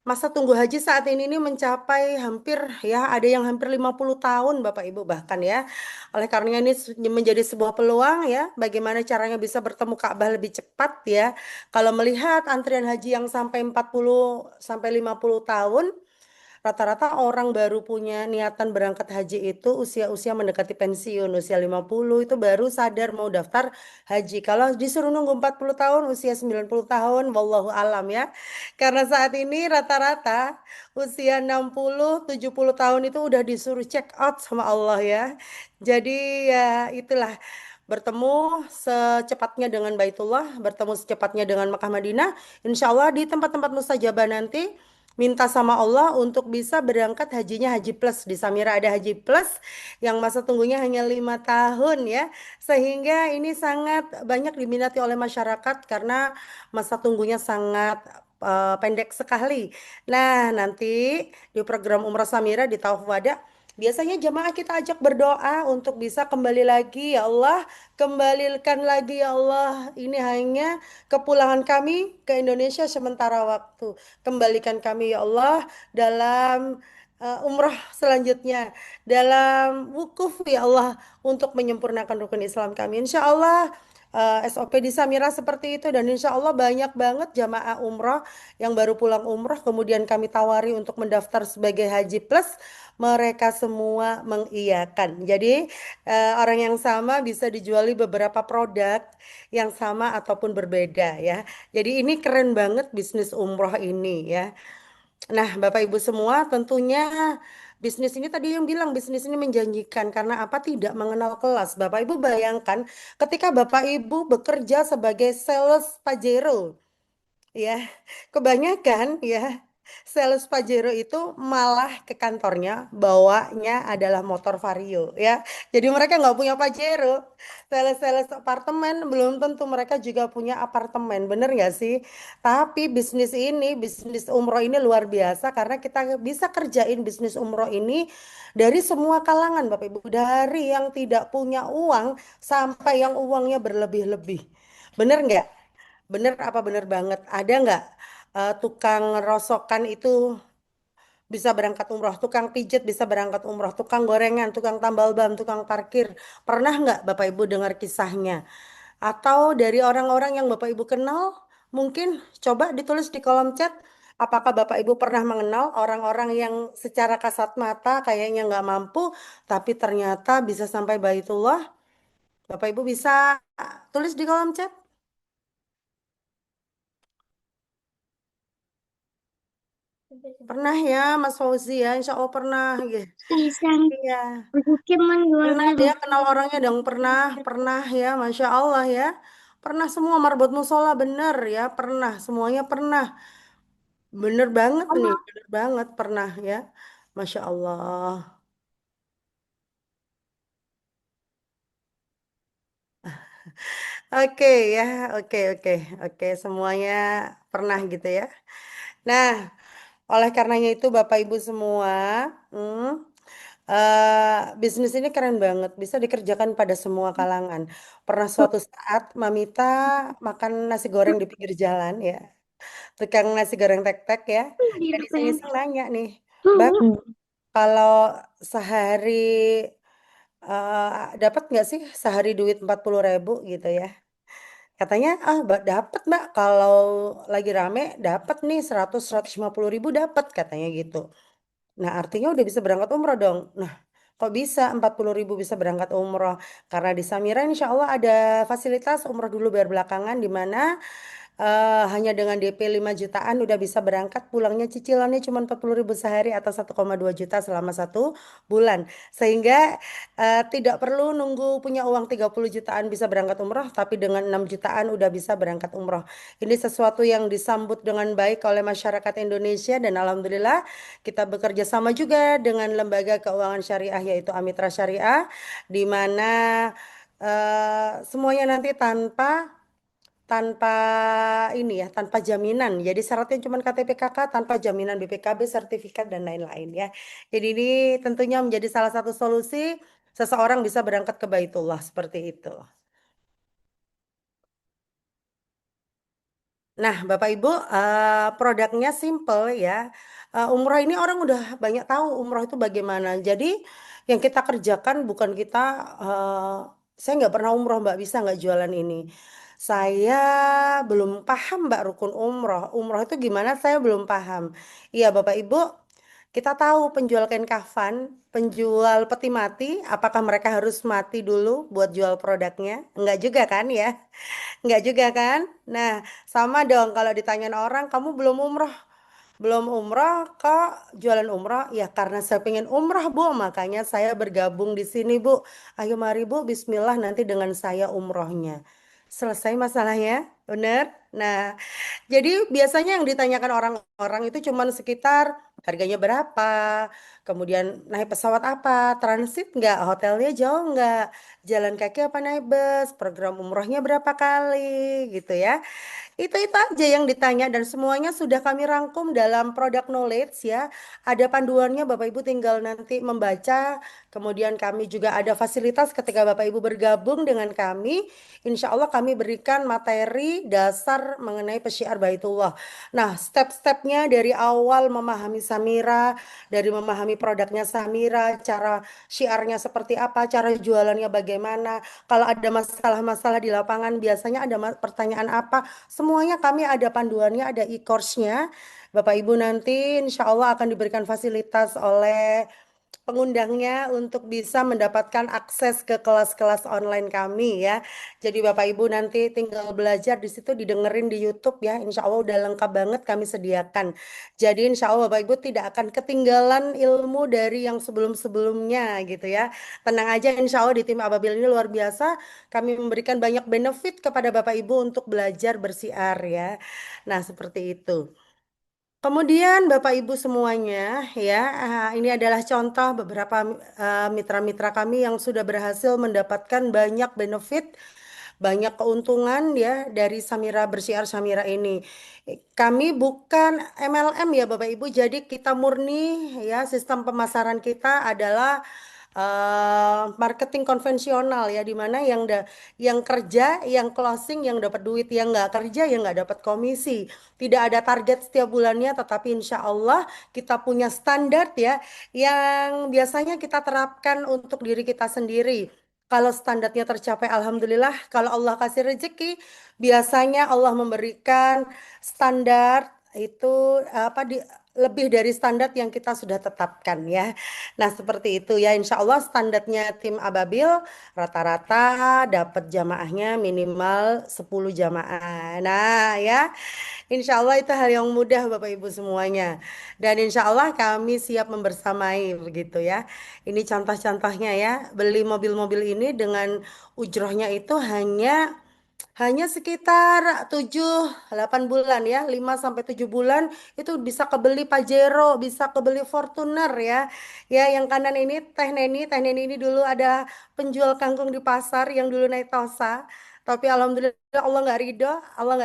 masa tunggu haji saat ini mencapai hampir ya ada yang hampir 50 tahun Bapak Ibu bahkan ya. Oleh karena ini menjadi sebuah peluang ya bagaimana caranya bisa bertemu Ka'bah lebih cepat ya. Kalau melihat antrian haji yang sampai 40 sampai 50 tahun. Rata-rata orang baru punya niatan berangkat haji itu usia-usia mendekati pensiun, usia 50 itu baru sadar mau daftar haji. Kalau disuruh nunggu 40 tahun, usia 90 tahun, wallahu alam ya. Karena saat ini rata-rata usia 60-70 tahun itu udah disuruh check out sama Allah ya. Jadi ya itulah bertemu secepatnya dengan Baitullah, bertemu secepatnya dengan Makkah Madinah. Insya Allah di tempat-tempat mustajabah nanti minta sama Allah untuk bisa berangkat hajinya haji plus. Di Samira ada haji plus yang masa tunggunya hanya 5 tahun ya. Sehingga ini sangat banyak diminati oleh masyarakat karena masa tunggunya sangat pendek sekali. Nah, nanti di program Umrah Samira di Tauf Wada biasanya jemaah kita ajak berdoa untuk bisa kembali lagi ya Allah, kembalikan lagi ya Allah. Ini hanya kepulangan kami ke Indonesia sementara waktu. Kembalikan kami ya Allah dalam umrah selanjutnya, dalam wukuf ya Allah untuk menyempurnakan rukun Islam kami. Insya Allah SOP di Samira seperti itu dan insya Allah banyak banget jamaah umrah yang baru pulang umrah kemudian kami tawari untuk mendaftar sebagai haji plus mereka semua mengiyakan. Jadi orang yang sama bisa dijuali beberapa produk yang sama ataupun berbeda ya. Jadi ini keren banget bisnis umroh ini ya. Nah, Bapak Ibu semua tentunya bisnis ini tadi yang bilang bisnis ini menjanjikan karena apa tidak mengenal kelas. Bapak Ibu bayangkan ketika Bapak Ibu bekerja sebagai sales Pajero. Ya, kebanyakan ya sales Pajero itu malah ke kantornya bawanya adalah motor Vario ya. Jadi mereka nggak punya Pajero. Sales-sales apartemen belum tentu mereka juga punya apartemen, bener nggak sih? Tapi bisnis ini, bisnis umroh ini luar biasa karena kita bisa kerjain bisnis umroh ini dari semua kalangan, Bapak Ibu, dari yang tidak punya uang sampai yang uangnya berlebih-lebih. Bener nggak? Bener apa bener banget? Ada nggak tukang rosokan itu bisa berangkat umroh, tukang pijet bisa berangkat umroh, tukang gorengan, tukang tambal ban, tukang parkir. Pernah nggak Bapak Ibu dengar kisahnya? Atau dari orang-orang yang Bapak Ibu kenal, mungkin coba ditulis di kolom chat. Apakah Bapak Ibu pernah mengenal orang-orang yang secara kasat mata kayaknya nggak mampu, tapi ternyata bisa sampai Baitullah? Bapak Ibu bisa tulis di kolom chat. Pernah ya, Mas Fauzi ya, insya Allah pernah gitu. Isang Iya, cuman pernah jualan dia kenal orangnya dong, pernah ya, Masya Allah ya. Pernah semua marbot musola bener ya, pernah semuanya pernah. Bener banget nih, bener banget pernah ya. Masya Allah. Oke ya, oke oke oke semuanya pernah gitu ya. Nah, oleh karenanya itu Bapak Ibu semua, hmm, bisnis ini keren banget, bisa dikerjakan pada semua kalangan. Pernah suatu saat Mamita makan nasi goreng di pinggir jalan ya, tukang nasi goreng tek-tek ya. Dan iseng-iseng nanya nih, Bang, kalau sehari dapat nggak sih sehari duit 40.000 gitu ya? Katanya, dapat Mbak, kalau lagi rame dapat nih 100-150 ribu dapat katanya gitu. Nah, artinya udah bisa berangkat umroh dong. Nah, kok bisa 40.000 bisa berangkat umroh? Karena di Samira insya Allah ada fasilitas umroh dulu bayar belakangan di mana hanya dengan DP 5 jutaan udah bisa berangkat, pulangnya cicilannya cuma 40.000 sehari atau 1,2 juta selama 1 bulan. Sehingga tidak perlu nunggu punya uang 30 jutaan bisa berangkat umroh, tapi dengan 6 jutaan udah bisa berangkat umroh. Ini sesuatu yang disambut dengan baik oleh masyarakat Indonesia dan alhamdulillah kita bekerja sama juga dengan lembaga keuangan syariah yaitu Amitra Syariah, di mana semuanya nanti tanpa tanpa ini ya, tanpa jaminan. Jadi syaratnya cuma KTP KK tanpa jaminan BPKB, sertifikat dan lain-lain ya. Jadi ini tentunya menjadi salah satu solusi seseorang bisa berangkat ke Baitullah seperti itu. Nah, Bapak Ibu, produknya simple ya. Umroh ini orang udah banyak tahu umroh itu bagaimana. Jadi yang kita kerjakan bukan kita, saya nggak pernah umroh Mbak, bisa nggak jualan ini. Saya belum paham Mbak rukun umroh. Umroh itu gimana? Saya belum paham. Iya Bapak Ibu, kita tahu penjual kain kafan, penjual peti mati, apakah mereka harus mati dulu buat jual produknya? Enggak juga kan ya? Enggak juga kan? Nah, sama dong kalau ditanyain orang, kamu belum umroh? Belum umroh kok jualan umroh? Ya karena saya pengen umroh Bu, makanya saya bergabung di sini Bu. Ayo mari Bu, Bismillah nanti dengan saya umrohnya. Selesai masalahnya, bener? Nah, jadi biasanya yang ditanyakan orang-orang itu cuman sekitar harganya berapa, kemudian naik pesawat apa, transit nggak, hotelnya jauh nggak, jalan kaki apa naik bus, program umrohnya berapa kali, gitu ya. Itu aja yang ditanya dan semuanya sudah kami rangkum dalam product knowledge ya. Ada panduannya Bapak Ibu tinggal nanti membaca. Kemudian kami juga ada fasilitas ketika Bapak Ibu bergabung dengan kami. Insya Allah kami berikan materi dasar mengenai pesyiar Baitullah. Nah, step-stepnya dari awal memahami Samira, dari memahami produknya Samira, cara syiarnya seperti apa, cara jualannya bagaimana. Kalau ada masalah-masalah di lapangan biasanya ada pertanyaan apa, semuanya kami ada panduannya, ada e-course-nya. Bapak Ibu nanti insya Allah akan diberikan fasilitas oleh pengundangnya untuk bisa mendapatkan akses ke kelas-kelas online kami ya. Jadi Bapak Ibu nanti tinggal belajar di situ didengerin di YouTube ya. Insya Allah udah lengkap banget kami sediakan. Jadi insya Allah Bapak Ibu tidak akan ketinggalan ilmu dari yang sebelum-sebelumnya gitu ya. Tenang aja insya Allah di tim Ababil ini luar biasa. Kami memberikan banyak benefit kepada Bapak Ibu untuk belajar bersiar ya. Nah seperti itu. Kemudian Bapak Ibu semuanya ya, ini adalah contoh beberapa mitra-mitra kami yang sudah berhasil mendapatkan banyak benefit, banyak keuntungan ya dari Samira Bersiar Samira ini. Kami bukan MLM ya Bapak Ibu, jadi kita murni ya sistem pemasaran kita adalah marketing konvensional ya, di mana yang kerja, yang closing, yang dapat duit, yang nggak kerja, yang nggak dapat komisi. Tidak ada target setiap bulannya, tetapi insya Allah kita punya standar ya, yang biasanya kita terapkan untuk diri kita sendiri. Kalau standarnya tercapai, alhamdulillah. Kalau Allah kasih rezeki, biasanya Allah memberikan standar itu apa lebih dari standar yang kita sudah tetapkan ya. Nah, seperti itu ya. Insya Allah standarnya tim Ababil rata-rata dapat jamaahnya minimal 10 jamaah. Nah, ya. Insya Allah itu hal yang mudah Bapak Ibu semuanya. Dan insya Allah kami siap membersamai begitu ya. Ini contoh-contohnya ya. Beli mobil-mobil ini dengan ujrohnya itu hanya sekitar 7 8 bulan ya, 5 sampai 7 bulan itu bisa kebeli Pajero, bisa kebeli Fortuner ya. Ya, yang kanan ini Teh Neni ini dulu ada penjual kangkung di pasar yang dulu naik Tosa. Tapi alhamdulillah Allah nggak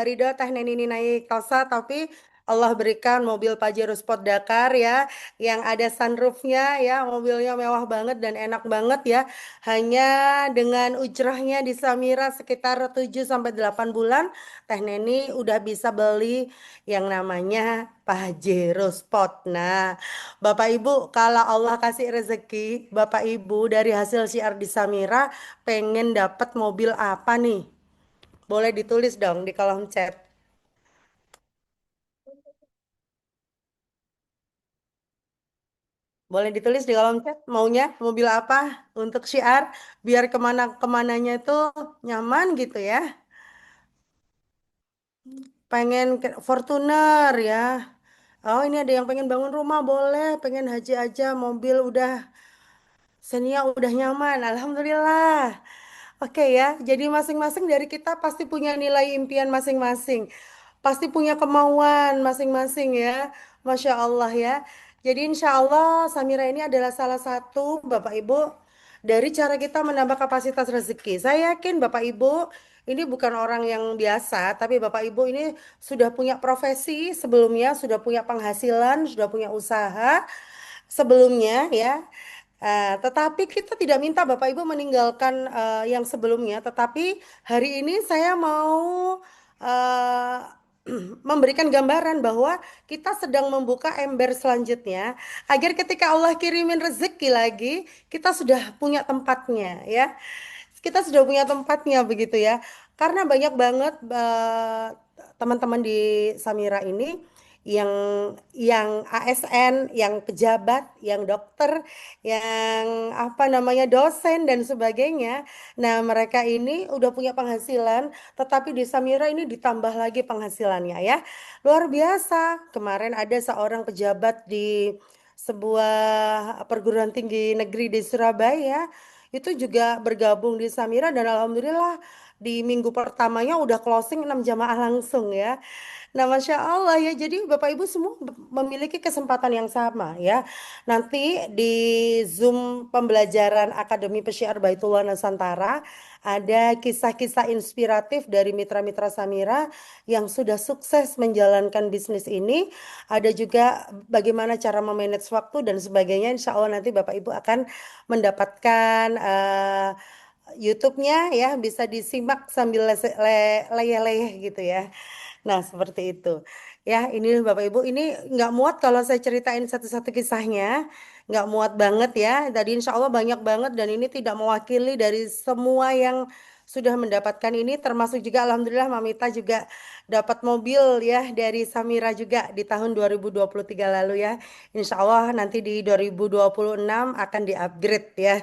ridho Teh Neni ini naik Tosa, tapi Allah berikan mobil Pajero Sport Dakar ya, yang ada sunroofnya ya, mobilnya mewah banget dan enak banget ya. Hanya dengan ujrahnya di Samira sekitar 7 sampai 8 bulan, Teh Neni udah bisa beli yang namanya Pajero Sport. Nah, Bapak Ibu, kalau Allah kasih rezeki, Bapak Ibu dari hasil syiar di Samira pengen dapat mobil apa nih? Boleh ditulis dong di kolom chat. Boleh ditulis di kolom chat maunya mobil apa untuk syiar biar kemana-kemananya itu nyaman gitu ya. Pengen Fortuner ya. Oh, ini ada yang pengen bangun rumah, boleh. Pengen haji aja, mobil udah Xenia udah nyaman. Alhamdulillah. Oke ya, jadi masing-masing dari kita pasti punya nilai impian masing-masing. Pasti punya kemauan masing-masing ya. Masya Allah ya. Jadi insya Allah Samira ini adalah salah satu Bapak Ibu dari cara kita menambah kapasitas rezeki. Saya yakin Bapak Ibu ini bukan orang yang biasa, tapi Bapak Ibu ini sudah punya profesi sebelumnya, sudah punya penghasilan, sudah punya usaha sebelumnya ya. Tetapi kita tidak minta Bapak Ibu meninggalkan yang sebelumnya, tetapi hari ini saya mau eh, memberikan gambaran bahwa kita sedang membuka ember selanjutnya agar ketika Allah kirimin rezeki lagi, kita sudah punya tempatnya ya. Kita sudah punya tempatnya begitu ya. Karena banyak banget teman-teman di Samira ini yang ASN, yang pejabat, yang dokter, yang apa namanya dosen dan sebagainya. Nah, mereka ini udah punya penghasilan, tetapi di Samira ini ditambah lagi penghasilannya ya. Luar biasa. Kemarin ada seorang pejabat di sebuah perguruan tinggi negeri di Surabaya itu juga bergabung di Samira dan alhamdulillah di minggu pertamanya udah closing 6 jamaah langsung ya. Nah, Masya Allah ya, jadi Bapak Ibu semua memiliki kesempatan yang sama ya. Nanti di Zoom pembelajaran Akademi Pesyiar Baitullah Nusantara ada kisah-kisah inspiratif dari mitra-mitra Samira yang sudah sukses menjalankan bisnis ini. Ada juga bagaimana cara memanage waktu dan sebagainya. Insya Allah nanti Bapak Ibu akan mendapatkan YouTube-nya ya, bisa disimak sambil leyeh-leyeh gitu ya. Nah, seperti itu. Ya, ini Bapak Ibu, ini nggak muat kalau saya ceritain satu-satu kisahnya. Nggak muat banget ya. Tadi insya Allah banyak banget dan ini tidak mewakili dari semua yang sudah mendapatkan ini. Termasuk juga Alhamdulillah Mamita juga dapat mobil ya dari Samira juga di tahun 2023 lalu ya. Insya Allah nanti di 2026 akan di-upgrade ya.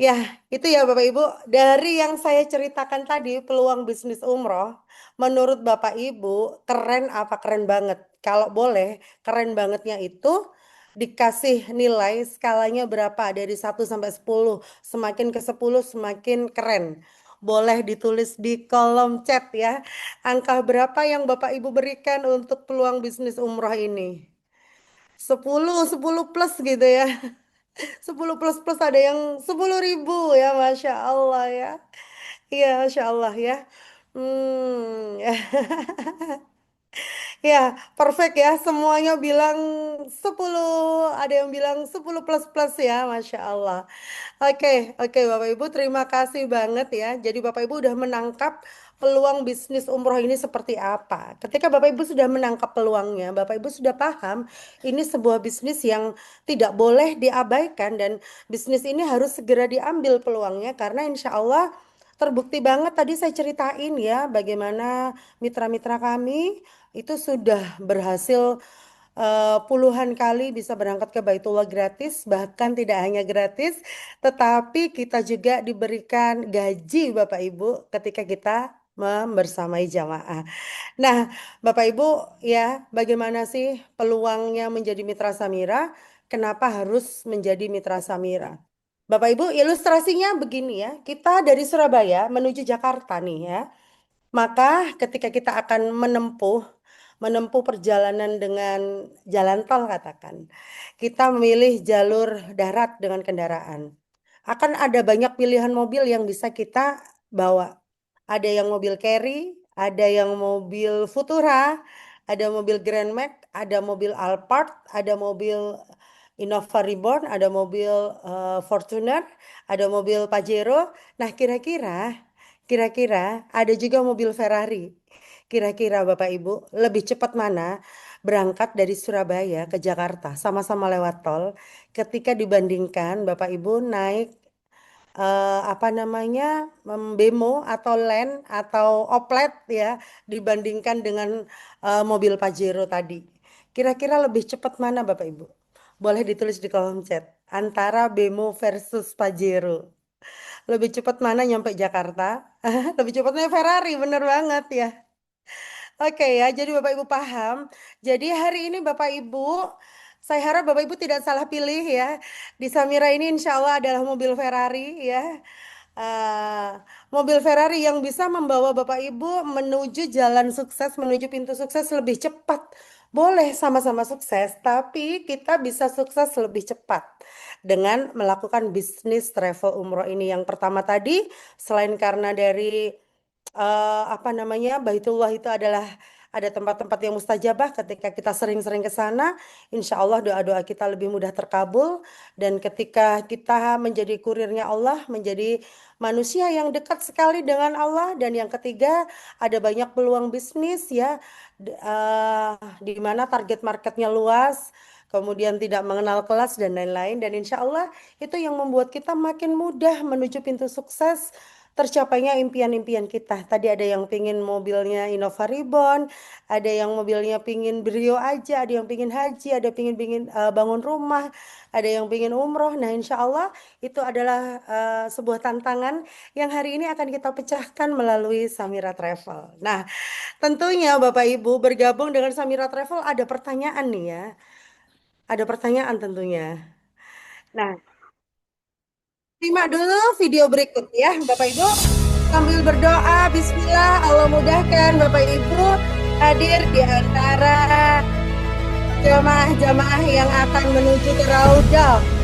Ya, itu ya Bapak Ibu. Dari yang saya ceritakan tadi, peluang bisnis umroh, menurut Bapak Ibu, keren apa keren banget? Kalau boleh, keren bangetnya itu dikasih nilai skalanya berapa? Dari 1 sampai 10. Semakin ke 10 semakin keren. Boleh ditulis di kolom chat ya. Angka berapa yang Bapak Ibu berikan untuk peluang bisnis umroh ini? 10 plus gitu ya. 10 plus plus ada yang 10.000 ya, Masya Allah ya. Iya, Masya Allah ya. Ya. Ya, perfect ya. Semuanya bilang 10, ada yang bilang 10 plus plus ya, Masya Allah. Oke, oke Bapak Ibu, terima kasih banget ya. Jadi Bapak Ibu udah menangkap peluang bisnis umroh ini seperti apa. Ketika Bapak Ibu sudah menangkap peluangnya, Bapak Ibu sudah paham ini sebuah bisnis yang tidak boleh diabaikan dan bisnis ini harus segera diambil peluangnya karena insya Allah terbukti banget tadi saya ceritain ya bagaimana mitra-mitra kami itu sudah berhasil puluhan kali bisa berangkat ke Baitullah gratis, bahkan tidak hanya gratis, tetapi kita juga diberikan gaji Bapak Ibu ketika kita membersamai jamaah. Nah, Bapak Ibu, ya, bagaimana sih peluangnya menjadi mitra Samira? Kenapa harus menjadi mitra Samira? Bapak Ibu, ilustrasinya begini ya. Kita dari Surabaya menuju Jakarta nih ya. Maka ketika kita akan menempuh perjalanan dengan jalan tol katakan, kita memilih jalur darat dengan kendaraan. Akan ada banyak pilihan mobil yang bisa kita bawa. Ada yang mobil Carry, ada yang mobil Futura, ada mobil Grand Max, ada mobil Alphard, ada mobil Innova Reborn, ada mobil Fortuner, ada mobil Pajero. Nah, kira-kira ada juga mobil Ferrari. Kira-kira Bapak Ibu, lebih cepat mana berangkat dari Surabaya ke Jakarta sama-sama lewat tol ketika dibandingkan Bapak Ibu naik apa namanya bemo atau len atau oplet ya dibandingkan dengan mobil Pajero tadi. Kira-kira lebih cepat mana Bapak Ibu? Boleh ditulis di kolom chat antara bemo versus Pajero. Lebih cepat mana nyampe Jakarta? Lebih cepatnya Ferrari, bener banget ya. Oke ya, jadi Bapak Ibu paham. Jadi hari ini Bapak Ibu, saya harap Bapak Ibu tidak salah pilih ya. Di Samira ini insya Allah adalah mobil Ferrari ya. Eh, mobil Ferrari yang bisa membawa Bapak Ibu menuju jalan sukses, menuju pintu sukses lebih cepat. Boleh sama-sama sukses, tapi kita bisa sukses lebih cepat dengan melakukan bisnis travel umroh ini. Yang pertama tadi, selain karena dari apa namanya Baitullah itu adalah ada tempat-tempat yang mustajabah ketika kita sering-sering ke sana, insya Allah doa-doa kita lebih mudah terkabul dan ketika kita menjadi kurirnya Allah, menjadi manusia yang dekat sekali dengan Allah dan yang ketiga ada banyak peluang bisnis ya di mana target marketnya luas. Kemudian tidak mengenal kelas dan lain-lain dan insya Allah itu yang membuat kita makin mudah menuju pintu sukses tercapainya impian-impian kita. Tadi ada yang pingin mobilnya Innova Reborn, ada yang mobilnya pingin Brio aja, ada yang pingin haji, ada pingin bangun rumah, ada yang pingin umroh. Nah, insya Allah itu adalah sebuah tantangan yang hari ini akan kita pecahkan melalui Samira Travel. Nah, tentunya Bapak Ibu bergabung dengan Samira Travel ada pertanyaan nih ya. Ada pertanyaan tentunya. Nah, simak dulu video berikut ya, Bapak Ibu. Sambil berdoa, Bismillah, Allah mudahkan Bapak Ibu hadir di antara jamaah-jamaah yang akan menuju ke Raudhah.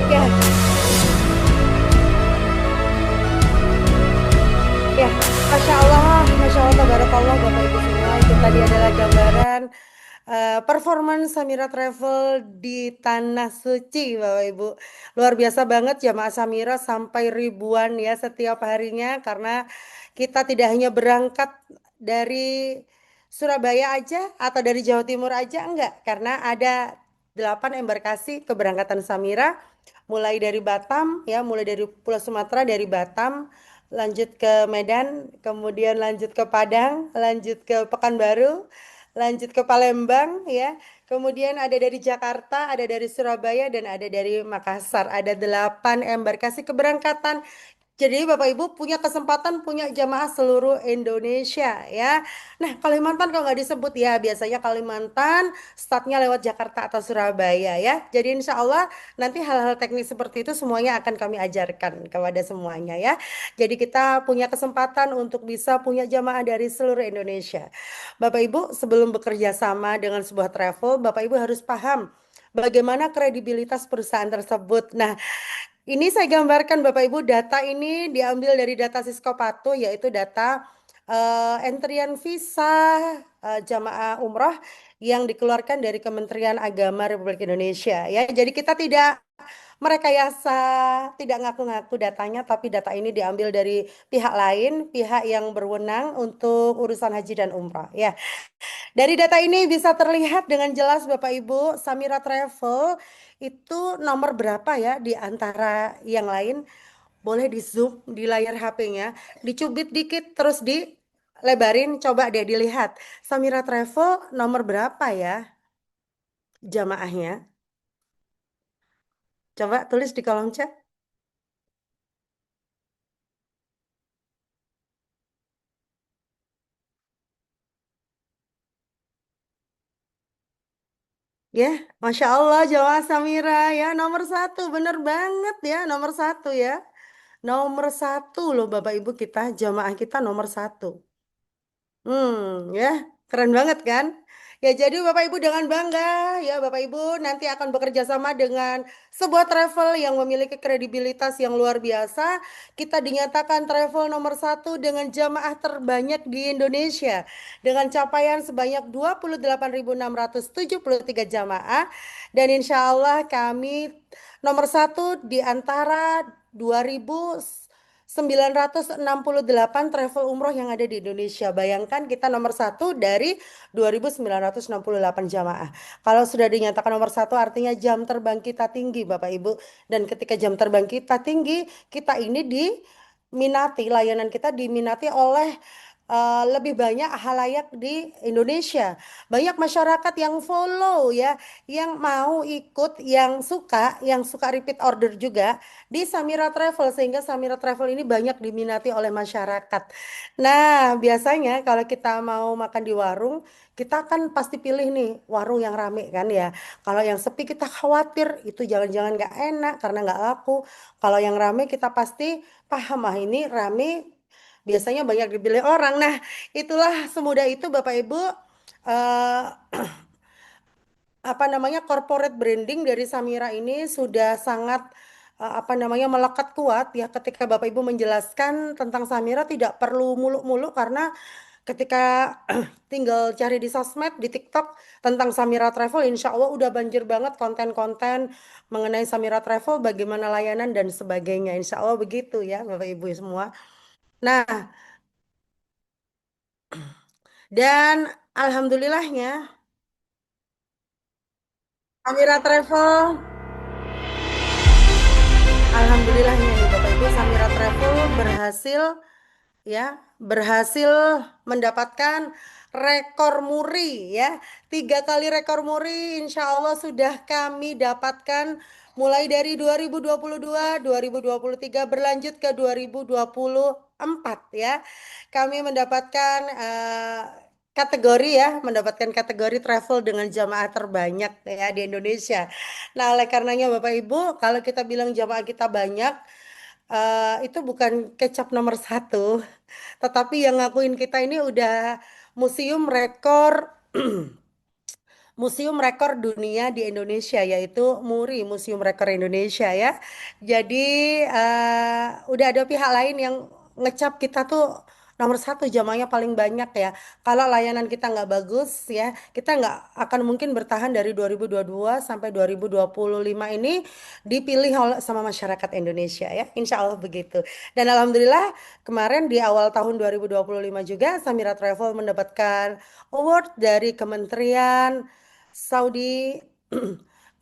Ya, ya, Masya Allah, tabarakallah Bapak Ibu semua. Itu tadi adalah gambaran performance Samira Travel di Tanah Suci, Bapak Ibu. Luar biasa banget jamaah Samira sampai ribuan ya setiap harinya karena kita tidak hanya berangkat dari Surabaya aja atau dari Jawa Timur aja enggak, karena ada 8 embarkasi keberangkatan Samira mulai dari Batam ya, mulai dari Pulau Sumatera dari Batam lanjut ke Medan, kemudian lanjut ke Padang, lanjut ke Pekanbaru, lanjut ke Palembang ya. Kemudian ada dari Jakarta, ada dari Surabaya dan ada dari Makassar. Ada 8 embarkasi keberangkatan Jadi Bapak Ibu punya kesempatan punya jamaah seluruh Indonesia ya. Nah Kalimantan kalau nggak disebut ya biasanya Kalimantan startnya lewat Jakarta atau Surabaya ya. Jadi insya Allah nanti hal-hal teknis seperti itu semuanya akan kami ajarkan kepada semuanya ya. Jadi kita punya kesempatan untuk bisa punya jamaah dari seluruh Indonesia. Bapak Ibu sebelum bekerja sama dengan sebuah travel, Bapak Ibu harus paham bagaimana kredibilitas perusahaan tersebut. Nah, ini saya gambarkan Bapak Ibu, data ini diambil dari data Siskopato, yaitu data entrian visa jamaah umroh yang dikeluarkan dari Kementerian Agama Republik Indonesia. Ya, jadi kita tidak merekayasa, tidak ngaku-ngaku datanya, tapi data ini diambil dari pihak lain, pihak yang berwenang untuk urusan haji dan umroh. Ya, dari data ini bisa terlihat dengan jelas Bapak Ibu, Samira Travel itu nomor berapa ya di antara yang lain? Boleh di zoom di layar HP-nya, dicubit dikit terus dilebarin, coba deh dilihat. Samira Travel nomor berapa ya jamaahnya? Coba tulis di kolom chat. Ya, Masya Allah jamaah Samira ya nomor satu, bener banget ya nomor satu ya. Nomor satu loh Bapak Ibu kita, jamaah kita nomor satu. Ya, keren banget kan? Ya, jadi Bapak Ibu dengan bangga ya Bapak Ibu nanti akan bekerja sama dengan sebuah travel yang memiliki kredibilitas yang luar biasa. Kita dinyatakan travel nomor satu dengan jamaah terbanyak di Indonesia dengan capaian sebanyak 28.673 jamaah dan insya Allah kami nomor satu di antara 2.968 travel umroh yang ada di Indonesia. Bayangkan kita nomor satu dari 2.968 jamaah. Kalau sudah dinyatakan nomor satu artinya jam terbang kita tinggi Bapak Ibu. Dan ketika jam terbang kita tinggi, kita ini diminati, layanan kita diminati oleh lebih banyak halayak di Indonesia. Banyak masyarakat yang follow ya, yang mau ikut, yang suka repeat order juga di Samira Travel sehingga Samira Travel ini banyak diminati oleh masyarakat. Nah, biasanya kalau kita mau makan di warung, kita kan pasti pilih nih warung yang rame kan ya. Kalau yang sepi kita khawatir itu jangan-jangan nggak enak karena nggak laku. Kalau yang rame kita pasti paham ah ini rame biasanya banyak dipilih orang. Nah, itulah semudah itu Bapak Ibu eh, apa namanya corporate branding dari Samira ini sudah sangat apa namanya melekat kuat ya ketika Bapak Ibu menjelaskan tentang Samira tidak perlu muluk-muluk karena ketika tinggal cari di sosmed di TikTok tentang Samira Travel insya Allah udah banjir banget konten-konten mengenai Samira Travel bagaimana layanan dan sebagainya insya Allah begitu ya Bapak Ibu semua. Nah, dan alhamdulillahnya Samira Travel Alhamdulillahnya nih Bapak Ibu Samira Travel berhasil ya berhasil mendapatkan rekor muri ya 3 kali rekor muri insya Allah sudah kami dapatkan mulai dari 2022 2023 berlanjut ke 2024 ya kami mendapatkan kategori ya mendapatkan kategori travel dengan jamaah terbanyak ya di Indonesia. Nah oleh karenanya Bapak Ibu kalau kita bilang jamaah kita banyak itu bukan kecap nomor satu, tetapi yang ngakuin kita ini udah museum rekor Museum Rekor Dunia di Indonesia yaitu MURI Museum Rekor Indonesia ya. Jadi udah ada pihak lain yang ngecap kita tuh nomor satu jamaahnya paling banyak ya. Kalau layanan kita nggak bagus ya, kita nggak akan mungkin bertahan dari 2022 sampai 2025 ini dipilih sama masyarakat Indonesia ya. Insya Allah begitu. Dan alhamdulillah kemarin di awal tahun 2025 juga Samira Travel mendapatkan award dari Kementerian Saudi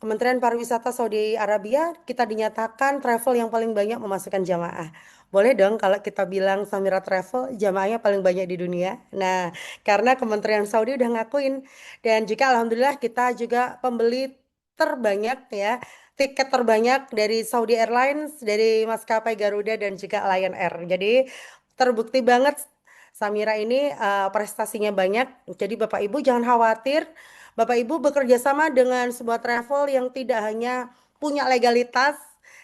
Kementerian Pariwisata Saudi Arabia kita dinyatakan travel yang paling banyak memasukkan jamaah. Boleh dong kalau kita bilang Samira Travel jamaahnya paling banyak di dunia. Nah, karena Kementerian Saudi udah ngakuin dan juga alhamdulillah kita juga pembeli terbanyak ya, tiket terbanyak dari Saudi Airlines, dari maskapai Garuda dan juga Lion Air. Jadi terbukti banget Samira ini prestasinya banyak. Jadi Bapak Ibu jangan khawatir. Bapak Ibu bekerja sama dengan sebuah travel yang tidak hanya punya legalitas,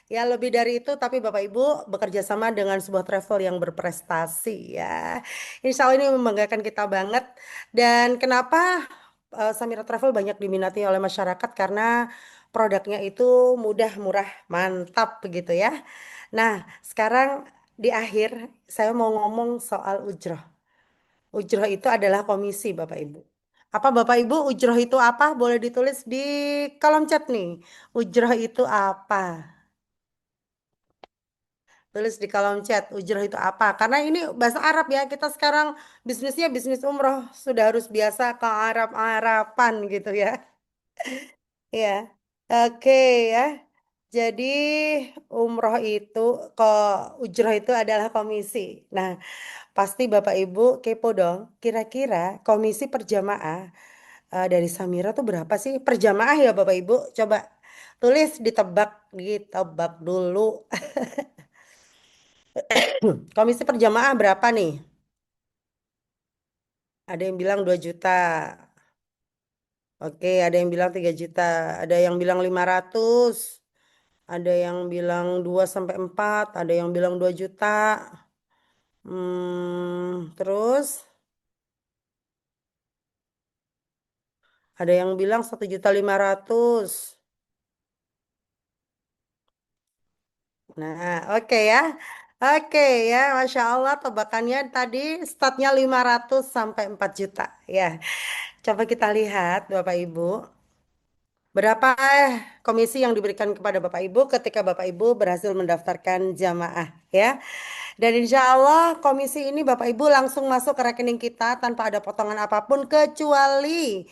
ya lebih dari itu, tapi Bapak Ibu bekerja sama dengan sebuah travel yang berprestasi ya. Insya Allah ini membanggakan kita banget. Dan kenapa Samira Travel banyak diminati oleh masyarakat karena produknya itu mudah, murah, mantap begitu ya. Nah, sekarang di akhir saya mau ngomong soal ujroh. Ujroh itu adalah komisi Bapak Ibu. Apa Bapak Ibu ujroh itu apa? Boleh ditulis di kolom chat nih. Ujroh itu apa? Tulis di kolom chat, ujroh itu apa? Karena ini bahasa Arab ya, kita sekarang bisnisnya bisnis umroh, sudah harus biasa ke Arab-Araban gitu ya. Ya, oke ya. Jadi umroh itu, kok ujroh itu adalah komisi. Nah, pasti Bapak Ibu kepo dong, kira-kira komisi per jamaah dari Samira tuh berapa sih? Per jamaah ya Bapak Ibu, coba tulis ditebak, ditebak dulu. Komisi per jamaah berapa nih? Ada yang bilang 2 juta. Oke, ada yang bilang 3 juta. Ada yang bilang 500. Ada yang bilang 2 sampai 4. Ada yang bilang 2 juta. Terus ada yang bilang 1.500.000. Nah, oke ya. Oke ya, Masya Allah tebakannya tadi startnya 500 sampai 4 juta. Ya, coba kita lihat Bapak Ibu. Berapa komisi yang diberikan kepada Bapak Ibu ketika Bapak Ibu berhasil mendaftarkan jamaah ya. Dan insya Allah komisi ini Bapak Ibu langsung masuk ke rekening kita tanpa ada potongan apapun kecuali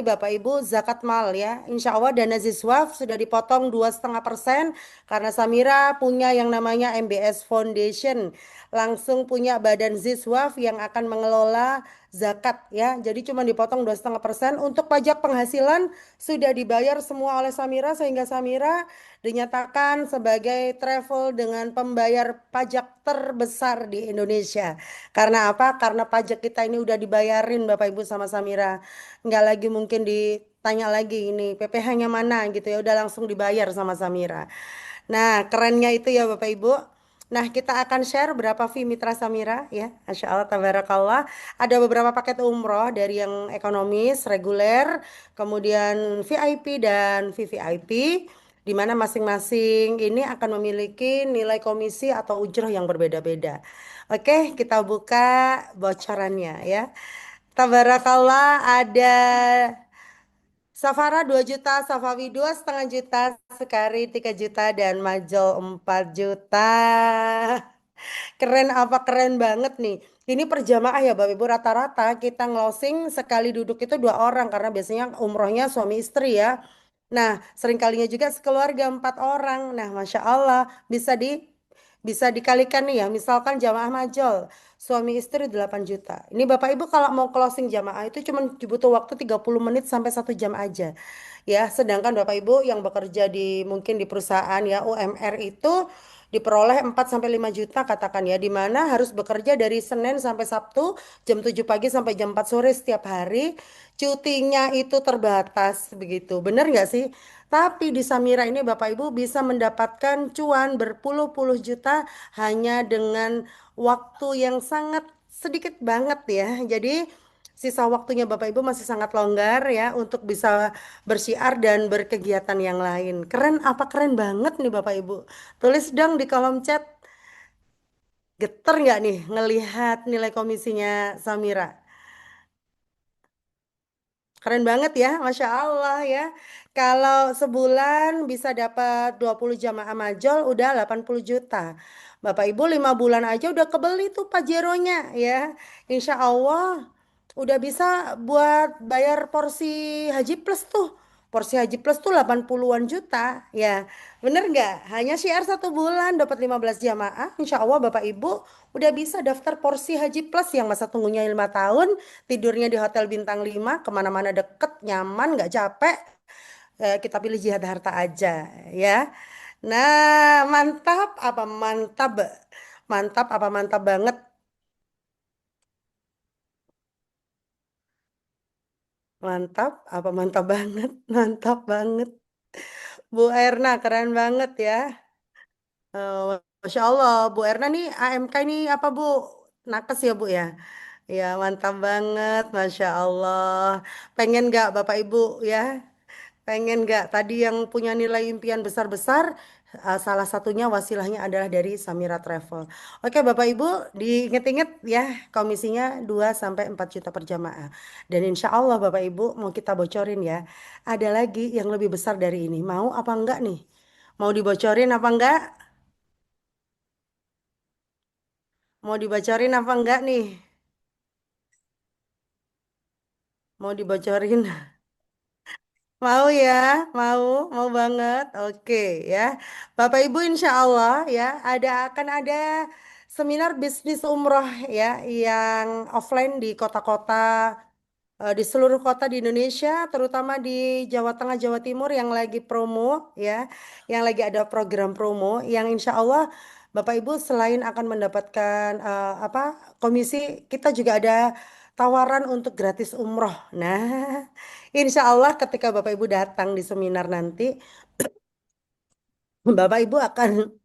Bapak Ibu zakat mal ya. Insya Allah dana Ziswaf sudah dipotong 2,5% karena Samira punya yang namanya MBS Foundation, langsung punya badan Ziswaf yang akan mengelola zakat ya. Jadi cuma dipotong 2,5%. Untuk pajak penghasilan sudah dibayar semua oleh Samira sehingga Samira dinyatakan sebagai travel dengan pembayar pajak terbesar di Indonesia. Karena apa? Karena pajak kita ini udah dibayarin Bapak Ibu sama Samira. Nggak lagi mungkin ditanya lagi ini PPh-nya mana gitu ya. Udah langsung dibayar sama Samira. Nah, kerennya itu ya Bapak Ibu. Nah, kita akan share berapa fee Mitra Samira ya. Masya Allah, tabarakallah. Ada beberapa paket umroh dari yang ekonomis, reguler, kemudian VIP dan VVIP, di mana masing-masing ini akan memiliki nilai komisi atau ujroh yang berbeda-beda. Oke, kita buka bocorannya ya. Tabarakallah ada Safara 2 juta, Safawi 2,5 juta, Sekari 3 juta, dan Majel 4 juta. Keren apa keren banget nih. Ini per jamaah ya Bapak Ibu, rata-rata kita ngelosing sekali duduk itu 2 orang karena biasanya umrohnya suami istri ya. Nah, seringkalinya juga sekeluarga 4 orang. Nah, Masya Allah bisa dikalikan nih ya. Misalkan jamaah majol suami istri 8 juta. Ini Bapak Ibu kalau mau closing jamaah itu cuma butuh waktu 30 menit sampai 1 jam aja. Ya, sedangkan Bapak Ibu yang bekerja di mungkin di perusahaan ya UMR itu diperoleh 4 sampai 5 juta katakan ya, di mana harus bekerja dari Senin sampai Sabtu jam 7 pagi sampai jam 4 sore setiap hari. Cutinya itu terbatas begitu. Bener nggak sih? Tapi di Samira ini Bapak Ibu bisa mendapatkan cuan berpuluh-puluh juta hanya dengan waktu yang sangat sedikit banget ya. Jadi sisa waktunya Bapak Ibu masih sangat longgar ya untuk bisa bersiar dan berkegiatan yang lain. Keren apa keren banget nih Bapak Ibu. Tulis dong di kolom chat, geter nggak nih ngelihat nilai komisinya Samira. Keren banget ya, Masya Allah ya. Kalau sebulan bisa dapat 20 jamaah majol udah 80 juta. Bapak Ibu 5 bulan aja udah kebeli tuh Pajeronya ya. Insya Allah udah bisa buat bayar porsi Haji Plus tuh. Porsi Haji Plus tuh 80-an juta ya. Bener nggak? Hanya syiar 1 bulan dapat 15 jamaah. Insya Allah Bapak Ibu udah bisa daftar porsi Haji Plus yang masa tunggunya 5 tahun. Tidurnya di hotel bintang 5, kemana-mana deket, nyaman, nggak capek. kita pilih jihad harta aja ya. Nah, mantap apa mantap? Mantap apa mantap banget? Mantap apa mantap banget? Mantap banget. Bu Erna keren banget ya. Eh, Masya Allah, Bu Erna nih AMK ini apa Bu? Nakes ya Bu ya? Ya mantap banget, Masya Allah. Pengen nggak Bapak Ibu ya? Pengen nggak? Tadi yang punya nilai impian besar-besar, salah satunya wasilahnya adalah dari Samira Travel. Oke Bapak Ibu, diinget-inget ya komisinya 2 sampai 4 juta per jamaah. Dan insya Allah Bapak Ibu mau kita bocorin ya. Ada lagi yang lebih besar dari ini. Mau apa enggak nih? Mau dibocorin apa enggak? Mau dibocorin apa enggak nih? Mau dibocorin? Mau ya, mau banget. Oke ya. Bapak Ibu insya Allah ya akan ada seminar bisnis umroh ya yang offline di kota-kota di seluruh kota di Indonesia, terutama di Jawa Tengah, Jawa Timur yang lagi promo ya, yang lagi ada program promo yang insya Allah Bapak Ibu selain akan mendapatkan apa komisi, kita juga ada tawaran untuk gratis umroh. Nah, insya Allah ketika Bapak Ibu datang di seminar nanti, Bapak Ibu akan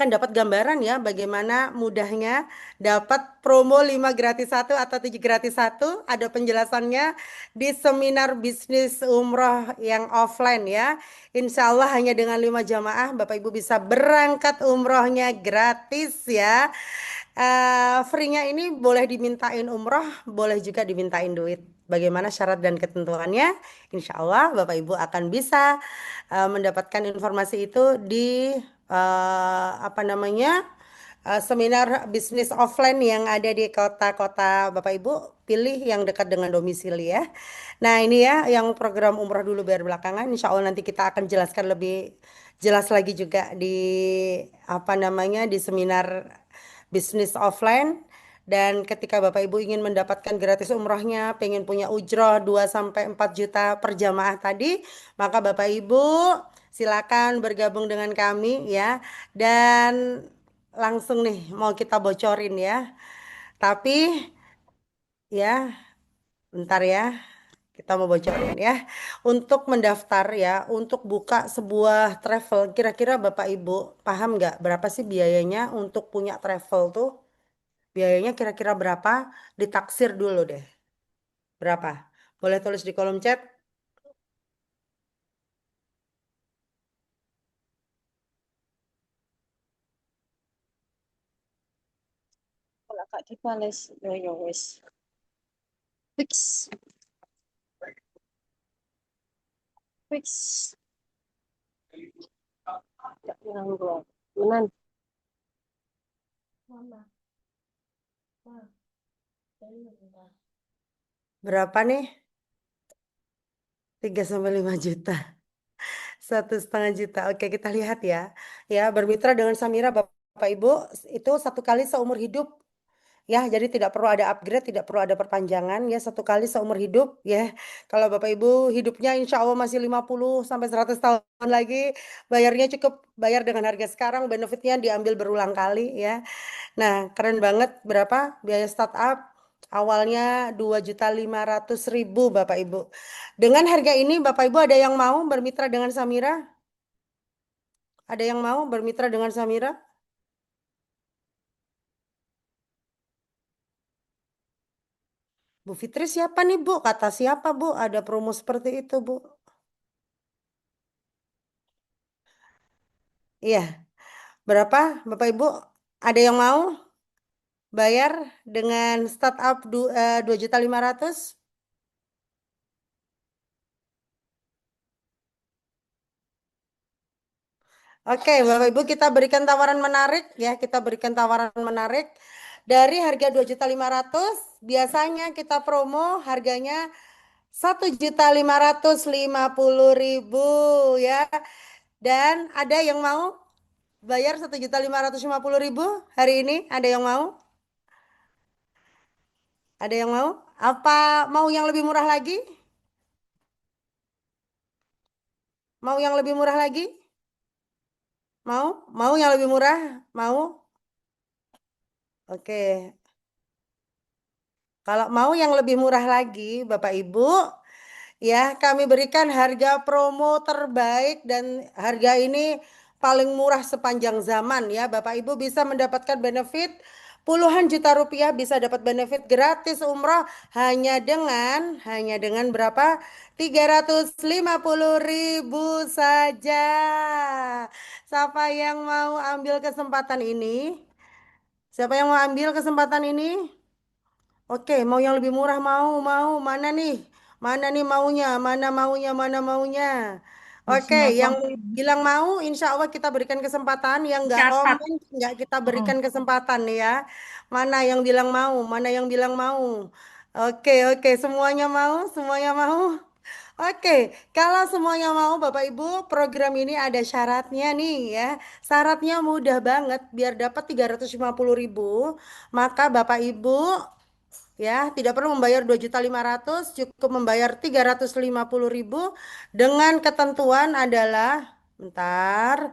dapat gambaran ya bagaimana mudahnya dapat promo 5 gratis satu atau 7 gratis satu. Ada penjelasannya di seminar bisnis umroh yang offline ya. Insya Allah hanya dengan 5 jamaah Bapak Ibu bisa berangkat umrohnya gratis ya. Free-nya ini boleh dimintain umroh, boleh juga dimintain duit. Bagaimana syarat dan ketentuannya? Insya Allah Bapak Ibu akan bisa mendapatkan informasi itu di apa namanya seminar bisnis offline yang ada di kota-kota Bapak Ibu pilih yang dekat dengan domisili ya. Nah ini ya yang program umroh dulu biar belakangan. Insya Allah nanti kita akan jelaskan lebih jelas lagi juga di apa namanya di seminar bisnis offline. Dan ketika Bapak Ibu ingin mendapatkan gratis umrohnya, pengen punya ujroh 2 sampai 4 juta per jamaah tadi, maka Bapak Ibu silakan bergabung dengan kami ya. Dan langsung nih mau kita bocorin ya. Tapi ya bentar ya. Kita mau bocorin ya. Untuk mendaftar ya, untuk buka sebuah travel, kira-kira Bapak Ibu paham nggak berapa sih biayanya untuk punya travel tuh? Biayanya kira-kira berapa? Ditaksir dulu deh. Berapa? Boleh tulis di kolom chat. Kalau Kak dibales, ya ya wes. Fix, fix. Gak nganggur. Menan. Berapa nih? 3 sampai 5 juta. 1,5 juta. Oke, kita lihat ya. Ya, bermitra dengan Samira Bapak Ibu itu satu kali seumur hidup. Ya, jadi tidak perlu ada upgrade, tidak perlu ada perpanjangan ya, satu kali seumur hidup ya. Kalau Bapak Ibu hidupnya insya Allah masih 50 sampai 100 tahun lagi, bayarnya cukup bayar dengan harga sekarang, benefitnya diambil berulang kali ya. Nah, keren banget berapa biaya startup? Awalnya 2.500.000 Bapak Ibu. Dengan harga ini Bapak Ibu ada yang mau bermitra dengan Samira? Ada yang mau bermitra dengan Samira? Bu Fitri siapa nih Bu? Kata siapa Bu? Ada promo seperti itu Bu? Iya, berapa Bapak Ibu? Ada yang mau bayar dengan startup 2.500.000? Oke, Bapak Ibu kita berikan tawaran menarik ya, kita berikan tawaran menarik. Dari harga 2.500.000, biasanya kita promo harganya 1.550.000 ya. Dan ada yang mau bayar 1.550.000 hari ini? Ada yang mau? Ada yang mau? Apa mau yang lebih murah lagi? Mau yang lebih murah lagi? Mau? Mau yang lebih murah? Mau? Oke. Kalau mau yang lebih murah lagi, Bapak Ibu, ya, kami berikan harga promo terbaik dan harga ini paling murah sepanjang zaman ya. Bapak Ibu bisa mendapatkan benefit puluhan juta rupiah, bisa dapat benefit gratis umroh hanya dengan berapa? 350.000 saja. Siapa yang mau ambil kesempatan ini? Siapa yang mau ambil kesempatan ini? Oke, mau yang lebih murah mau mana nih? Mana nih maunya? Mana maunya? Oke, yang Bismillah. bilang mau, insya Allah kita berikan kesempatan. Yang nggak Catat. komen, nggak kita berikan Mm-mm. kesempatan nih ya. Mana yang bilang mau? Mana yang bilang mau? Oke, semuanya mau, semuanya mau. Oke, kalau semuanya mau, Bapak Ibu, program ini ada syaratnya nih ya. Syaratnya mudah banget, biar dapat 350.000, maka Bapak Ibu ya, tidak perlu membayar 2.500.000, cukup membayar 350.000 dengan ketentuan adalah bentar.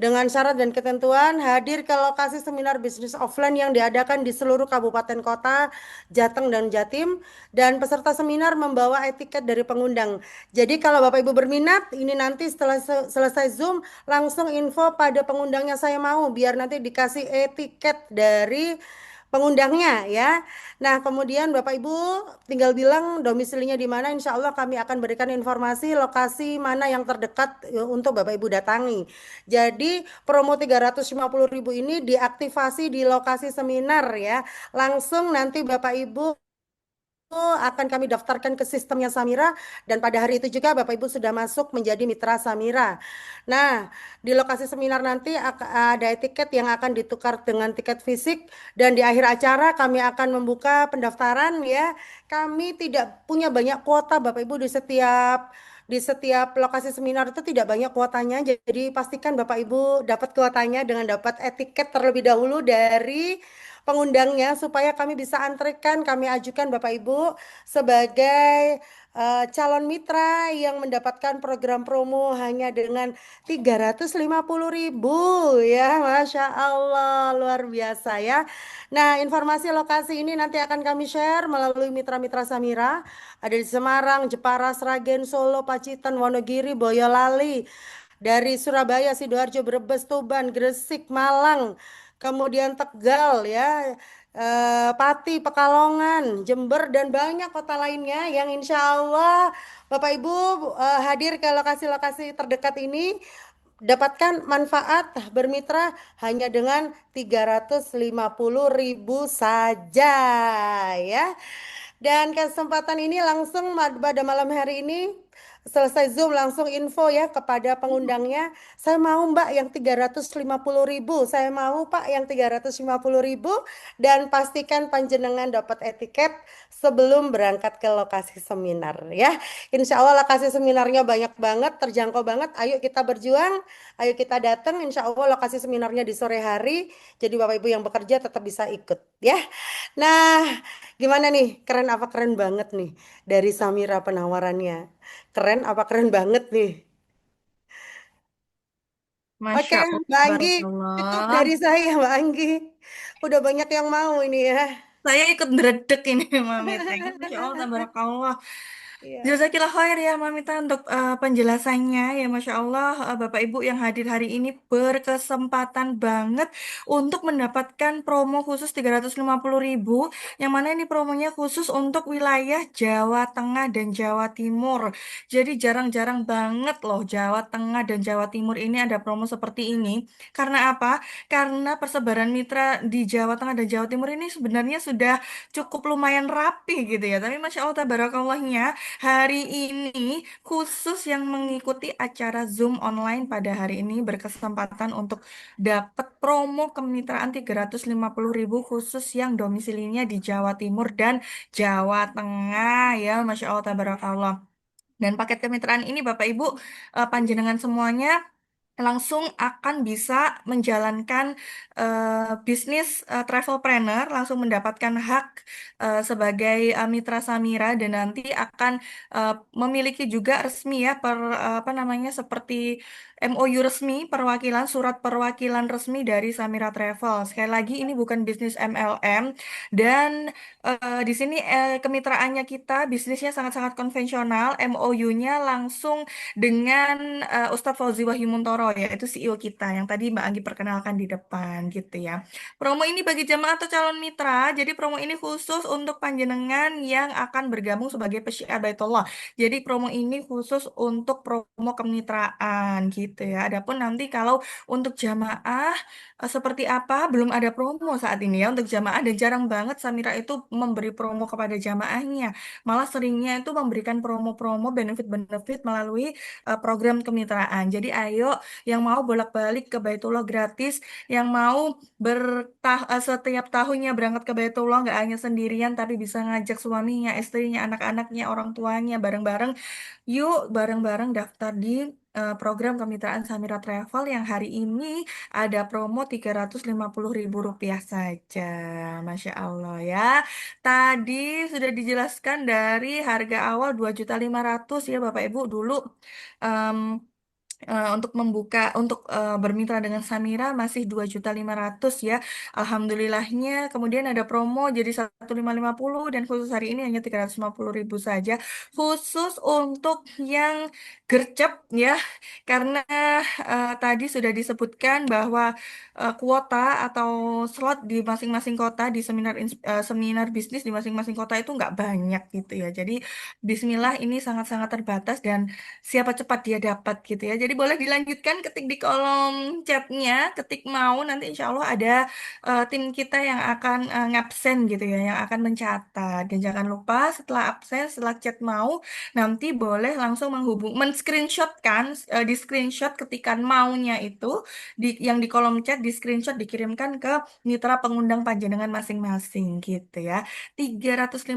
Dengan syarat dan ketentuan hadir ke lokasi seminar bisnis offline yang diadakan di seluruh kabupaten kota Jateng dan Jatim, dan peserta seminar membawa etiket dari pengundang. Jadi kalau Bapak Ibu berminat, ini nanti setelah selesai Zoom langsung info pada pengundangnya, saya mau biar nanti dikasih etiket dari pengundangnya ya. Nah, kemudian Bapak Ibu tinggal bilang domisilinya di mana, insya Allah kami akan berikan informasi lokasi mana yang terdekat untuk Bapak Ibu datangi. Jadi promo 350.000 ini diaktifasi di lokasi seminar ya. Langsung nanti Bapak Ibu akan kami daftarkan ke sistemnya Samira, dan pada hari itu juga Bapak Ibu sudah masuk menjadi mitra Samira. Nah, di lokasi seminar nanti ada tiket yang akan ditukar dengan tiket fisik, dan di akhir acara kami akan membuka pendaftaran ya. Kami tidak punya banyak kuota Bapak Ibu, di setiap lokasi seminar itu tidak banyak kuotanya. Jadi pastikan Bapak Ibu dapat kuotanya dengan dapat etiket terlebih dahulu dari pengundangnya, supaya kami bisa antrikan, kami ajukan Bapak Ibu sebagai calon mitra yang mendapatkan program promo hanya dengan 350.000 ya. Masya Allah, luar biasa ya. Nah, informasi lokasi ini nanti akan kami share melalui mitra-mitra Samira. Ada di Semarang, Jepara, Sragen, Solo, Pacitan, Wonogiri, Boyolali, dari Surabaya, Sidoarjo, Brebes, Tuban, Gresik, Malang, kemudian Tegal ya, Pati, Pekalongan, Jember, dan banyak kota lainnya yang insya Allah Bapak Ibu hadir ke lokasi-lokasi terdekat ini, dapatkan manfaat bermitra hanya dengan 350.000 saja ya. Dan kesempatan ini langsung pada malam hari ini selesai Zoom langsung info ya kepada pengundangnya. Saya mau Mbak yang 350.000. Saya mau Pak yang 350.000. Dan pastikan panjenengan dapat etiket sebelum berangkat ke lokasi seminar ya. Insya Allah lokasi seminarnya banyak banget, terjangkau banget. Ayo kita berjuang, ayo kita datang. Insya Allah lokasi seminarnya di sore hari. Jadi Bapak Ibu yang bekerja tetap bisa ikut ya. Nah, gimana nih? Keren apa keren banget nih dari Samira penawarannya? Keren apa keren banget nih? Oke, Masya Allah, Mbak Anggi, cukup barakallah. dari saya, Mbak Anggi. Udah banyak yang mau ini ya. Saya ikut meredek ini, Mami Teh. Masya Allah, tabarakallah. Iya. Jazakillah khair ya Mamita untuk penjelasannya ya, Masya Allah, Bapak Ibu yang hadir hari ini berkesempatan banget untuk mendapatkan promo khusus 350.000, yang mana ini promonya khusus untuk wilayah Jawa Tengah dan Jawa Timur. Jadi jarang-jarang banget loh Jawa Tengah dan Jawa Timur ini ada promo seperti ini. Karena apa? Karena persebaran mitra di Jawa Tengah dan Jawa Timur ini sebenarnya sudah cukup lumayan rapi gitu ya. Tapi Masya Allah tabarakallah, hari ini khusus yang mengikuti acara Zoom online pada hari ini berkesempatan untuk dapat promo kemitraan 350.000 khusus yang domisilinya di Jawa Timur dan Jawa Tengah ya, Masya Allah tabarakallah. Dan paket kemitraan ini Bapak Ibu, panjenengan semuanya langsung akan bisa menjalankan bisnis travel planner, langsung mendapatkan hak sebagai mitra Samira dan nanti akan memiliki juga resmi ya apa namanya seperti MOU resmi perwakilan surat perwakilan resmi dari Samira Travel. Sekali lagi ini bukan bisnis MLM dan di sini kemitraannya kita bisnisnya sangat-sangat konvensional, MOU-nya langsung dengan Ustadz Fauzi Wahyumuntoro yaitu CEO kita yang tadi Mbak Anggi perkenalkan di depan gitu ya. Promo ini bagi jemaah atau calon mitra. Jadi promo ini khusus untuk panjenengan yang akan bergabung sebagai peziarah Baitullah. Jadi promo ini khusus untuk promo kemitraan gitu ya. Adapun nanti kalau untuk jamaah seperti apa belum ada promo saat ini ya untuk jamaah dan jarang banget Samira itu memberi promo kepada jamaahnya. Malah seringnya itu memberikan promo-promo benefit-benefit melalui program kemitraan. Jadi ayo yang mau bolak-balik ke Baitullah gratis, yang mau setiap tahunnya berangkat ke Baitullah nggak hanya sendirian tapi bisa ngajak suaminya, istrinya, anak-anaknya, orang tuanya bareng-bareng. Yuk bareng-bareng daftar di program kemitraan Samira Travel yang hari ini ada promo Rp350.000 saja. Masya Allah ya. Tadi sudah dijelaskan dari harga awal 2.500.000 ya Bapak Ibu dulu. Em, untuk bermitra dengan Samira masih 2.500.000 ya. Alhamdulillahnya kemudian ada promo jadi 1.550 dan khusus hari ini hanya 350.000 saja. Khusus untuk yang gercep ya. Karena tadi sudah disebutkan bahwa kuota atau slot di masing-masing kota di seminar bisnis di masing-masing kota itu nggak banyak gitu ya. Jadi Bismillah ini sangat-sangat terbatas dan siapa cepat dia dapat gitu ya. Jadi boleh dilanjutkan ketik di kolom chatnya, ketik mau nanti insya Allah ada tim kita yang akan ngabsen gitu ya, yang akan mencatat. Dan jangan lupa setelah absen, setelah chat mau, nanti boleh langsung men-screenshot kan, di screenshot ketikan maunya itu yang di kolom chat di screenshot dikirimkan ke mitra pengundang panjenengan masing-masing gitu ya. 350.000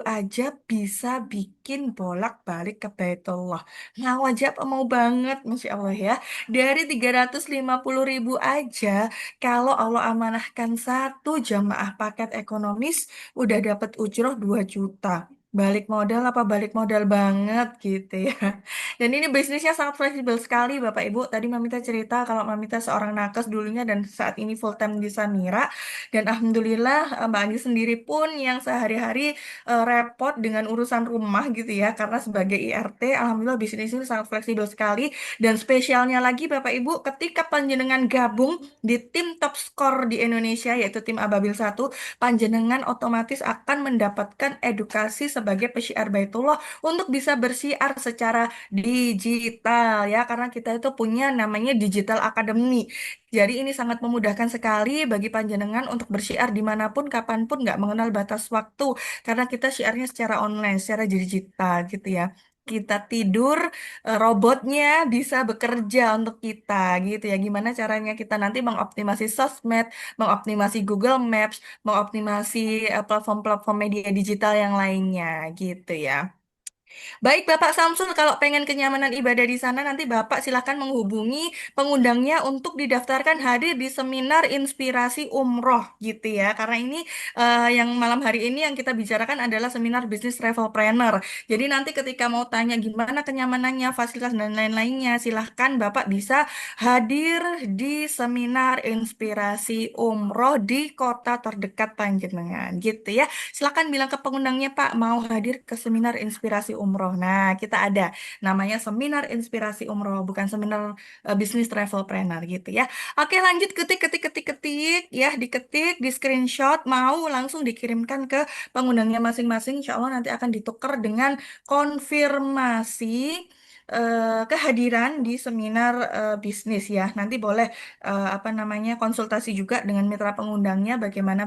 aja bisa bikin bolak-balik ke Baitullah. Nah, wajib mau banget, Masya Allah ya. Dari 350.000 aja, kalau Allah amanahkan satu jamaah paket ekonomis, udah dapat ujroh 2 juta. Balik modal apa balik modal banget gitu ya. Dan ini bisnisnya sangat fleksibel sekali Bapak Ibu. Tadi Mamita cerita kalau Mamita seorang nakes dulunya dan saat ini full time di Samira. Dan Alhamdulillah Mbak Andi sendiri pun yang sehari-hari repot dengan urusan rumah gitu ya karena sebagai IRT alhamdulillah bisnis ini sangat fleksibel sekali dan spesialnya lagi Bapak Ibu ketika panjenengan gabung di tim top skor di Indonesia yaitu tim Ababil 1 panjenengan otomatis akan mendapatkan edukasi sebagai pesyiar Baitullah untuk bisa bersiar secara digital ya karena kita itu punya namanya Digital Academy. Jadi ini sangat memudahkan sekali bagi panjenengan untuk bersiar dimanapun, kapanpun, nggak mengenal batas waktu. Karena kita siarnya secara online, secara digital gitu ya. Kita tidur, robotnya bisa bekerja untuk kita gitu ya. Gimana caranya kita nanti mengoptimasi sosmed, mengoptimasi Google Maps, mengoptimasi platform-platform media digital yang lainnya gitu ya. Baik Bapak Samsul, kalau pengen kenyamanan ibadah di sana, nanti Bapak silahkan menghubungi pengundangnya untuk didaftarkan hadir di seminar inspirasi umroh gitu ya. Karena ini yang malam hari ini yang kita bicarakan adalah seminar bisnis travel planner. Jadi nanti ketika mau tanya gimana kenyamanannya, fasilitas dan lain-lainnya, silahkan Bapak bisa hadir di seminar inspirasi umroh di kota terdekat Panjenengan gitu ya. Silakan bilang ke pengundangnya Pak mau hadir ke seminar inspirasi umroh. Nah, kita ada namanya seminar inspirasi umroh, bukan seminar bisnis travel planner gitu ya. Oke, lanjut ketik ya, diketik, di screenshot, mau langsung dikirimkan ke pengundangnya masing-masing. Insya Allah nanti akan ditukar dengan konfirmasi kehadiran di seminar bisnis ya. Nanti boleh apa namanya konsultasi juga dengan mitra pengundangnya bagaimana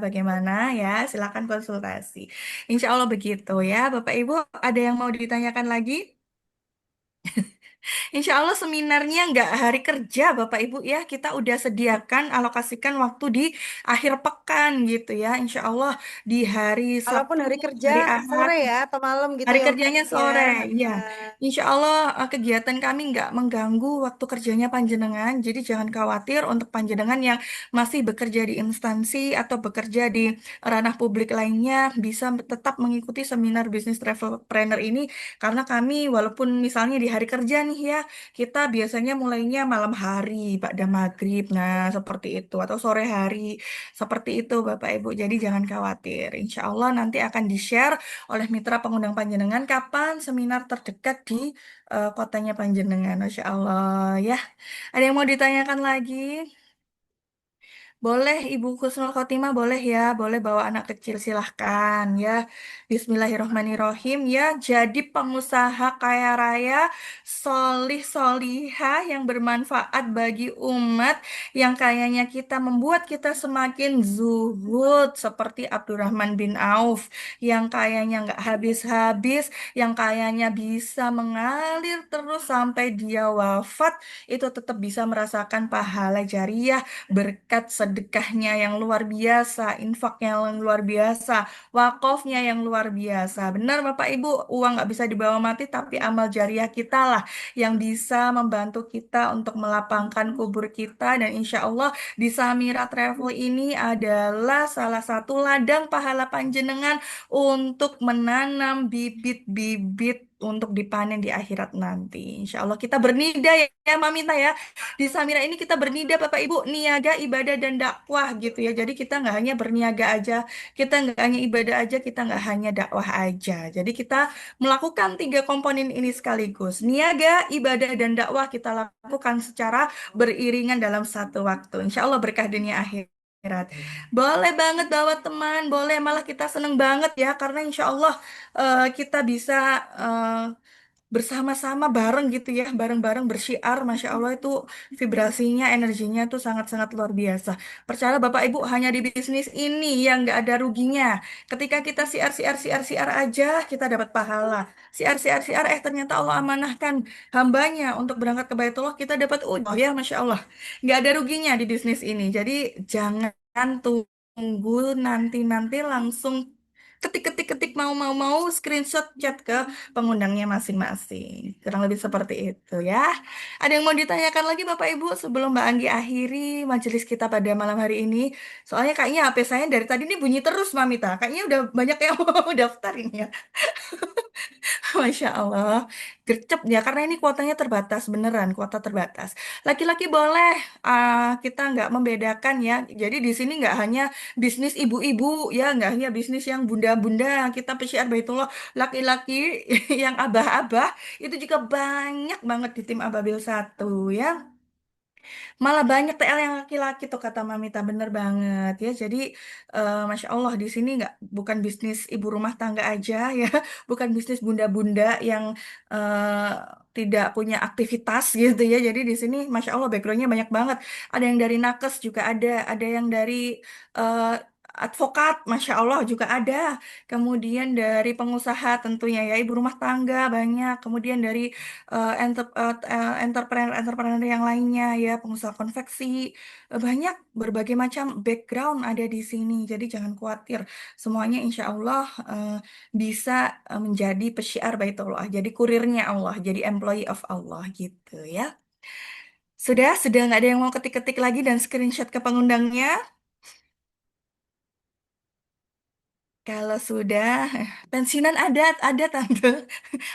ya. Silakan konsultasi. Insya Allah begitu ya. Bapak Ibu ada yang mau ditanyakan lagi? Insya Allah seminarnya nggak hari kerja Bapak Ibu ya. Kita udah sediakan, alokasikan waktu di akhir pekan gitu ya. Insya Allah di hari Walaupun Sabtu, hari kerja hari Ahad. sore ya atau malam gitu Hari ya kerjanya Ustaznya. sore, ya. Ah, Insya Allah kegiatan kami nggak mengganggu waktu kerjanya panjenengan, jadi jangan khawatir untuk panjenengan yang masih bekerja di instansi atau bekerja di ranah publik lainnya bisa tetap mengikuti seminar bisnis travel planner ini karena kami walaupun misalnya di hari kerja nih ya, kita biasanya mulainya malam hari, pada maghrib, nah seperti itu atau sore hari seperti itu Bapak Ibu. Jadi jangan khawatir, Insya Allah nanti akan di-share oleh mitra pengundang panjenengan kapan seminar terdekat di kotanya panjenengan. Masya Allah ya. Ada yang mau ditanyakan lagi? Boleh Ibu Husnul Khotimah, boleh ya, boleh bawa anak kecil silahkan ya. Bismillahirrohmanirrohim ya. Jadi pengusaha kaya raya, solih solihah yang bermanfaat bagi umat, yang kayaknya kita membuat kita semakin zuhud seperti Abdurrahman bin Auf, yang kayaknya nggak habis-habis, yang kayaknya bisa mengalir terus sampai dia wafat, itu tetap bisa merasakan pahala jariah berkat sedekahnya yang luar biasa, infaknya yang luar biasa, wakofnya yang luar biasa. Benar Bapak Ibu, uang nggak bisa dibawa mati, tapi amal jariah kita lah yang bisa membantu kita untuk melapangkan kubur kita. Dan insya Allah di Samira Travel ini adalah salah satu ladang pahala panjenengan untuk menanam bibit-bibit untuk dipanen di akhirat nanti. Insya Allah kita bernida ya Mamita ya. Di Samira ini kita bernida Bapak Ibu niaga, ibadah dan dakwah gitu ya. Jadi kita nggak hanya berniaga aja, kita nggak hanya ibadah aja, kita nggak hanya dakwah aja. Jadi kita melakukan tiga komponen ini sekaligus. Niaga, ibadah dan dakwah kita lakukan secara beriringan dalam satu waktu. Insya Allah berkah dunia akhirat. Boleh banget bawa teman, boleh malah kita seneng banget ya karena insya Allah kita bisa eh, bersama-sama bareng gitu ya, bareng-bareng bersyiar, Masya Allah itu vibrasinya, energinya itu sangat-sangat luar biasa. Percaya Bapak Ibu hanya di bisnis ini yang nggak ada ruginya. Ketika kita siar aja, kita dapat pahala. Siar, ternyata Allah amanahkan hambanya untuk berangkat ke Baitullah, kita dapat ujur ya, Masya Allah. Nggak ada ruginya di bisnis ini. Jadi jangan tunggu nanti-nanti langsung ketik mau screenshot chat ke pengundangnya masing-masing. Kurang lebih seperti itu ya. Ada yang mau ditanyakan lagi Bapak Ibu sebelum Mbak Anggi akhiri majelis kita pada malam hari ini? Soalnya kayaknya HP saya dari tadi ini bunyi terus Mamita. Kayaknya udah banyak yang mau daftar ini ya. Masya Allah, gercep ya karena ini kuotanya terbatas beneran kuota terbatas. Laki-laki boleh, kita nggak membedakan ya. Jadi di sini nggak hanya bisnis ibu-ibu ya, nggak hanya bisnis yang bunda-bunda. Kita pesyiar Baitullah laki-laki yang abah-abah itu juga banyak banget di tim Ababil satu ya. Malah banyak TL yang laki-laki tuh kata Mamita bener banget ya. Jadi Masya Allah di sini nggak bukan bisnis ibu rumah tangga aja ya, bukan bisnis bunda-bunda yang eh, tidak punya aktivitas gitu ya. Jadi di sini Masya Allah backgroundnya banyak banget. Ada yang dari nakes juga ada yang dari eh, advokat, Masya Allah juga ada. Kemudian dari pengusaha tentunya ya, ibu rumah tangga banyak. Kemudian dari entrepreneur-entrepreneur yang lainnya ya, pengusaha konveksi, banyak berbagai macam background ada di sini. Jadi jangan khawatir, semuanya insya Allah bisa menjadi pesyiar Baitullah, jadi kurirnya Allah, jadi employee of Allah gitu ya. Sudah nggak ada yang mau ketik-ketik lagi dan screenshot ke pengundangnya? Kalau sudah, pensiunan ada tante.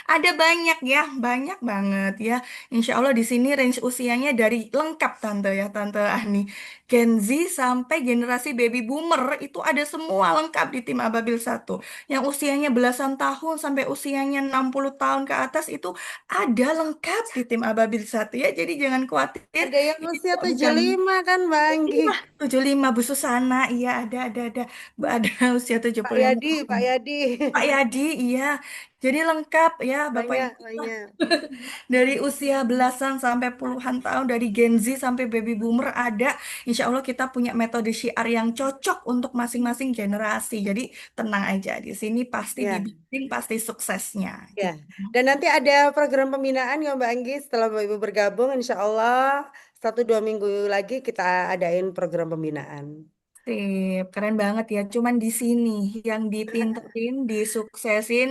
Ada banyak ya, banyak banget ya. Insya Allah di sini range usianya dari lengkap tante ya, tante Ani. Gen Z sampai generasi baby boomer itu ada semua lengkap di tim Ababil satu. Yang usianya belasan tahun sampai usianya 60 tahun ke atas itu ada lengkap di tim Ababil satu ya. Jadi jangan khawatir. ada yang Ini usia kok bukan 75 kan Bang Anggi. 75 Bu Susana, iya ada usia tujuh Pak puluh Yadi, mahal. Pak Yadi. Pak Yadi, iya. Jadi lengkap ya, Bapak Banyak, Ibu. banyak. Dari usia belasan sampai puluhan tahun, dari Gen Z sampai baby boomer ada. Insya Allah kita punya metode syiar yang cocok untuk masing-masing generasi. Jadi tenang aja, di sini pasti Ya, dibimbing, pasti suksesnya. ya. Gitu. Dan nanti ada program pembinaan ya Mbak Anggi setelah Mbak Ibu bergabung, insya Allah 1-2 minggu lagi kita adain program pembinaan. Sip, keren banget ya. Cuman di sini yang dipinterin, disuksesin,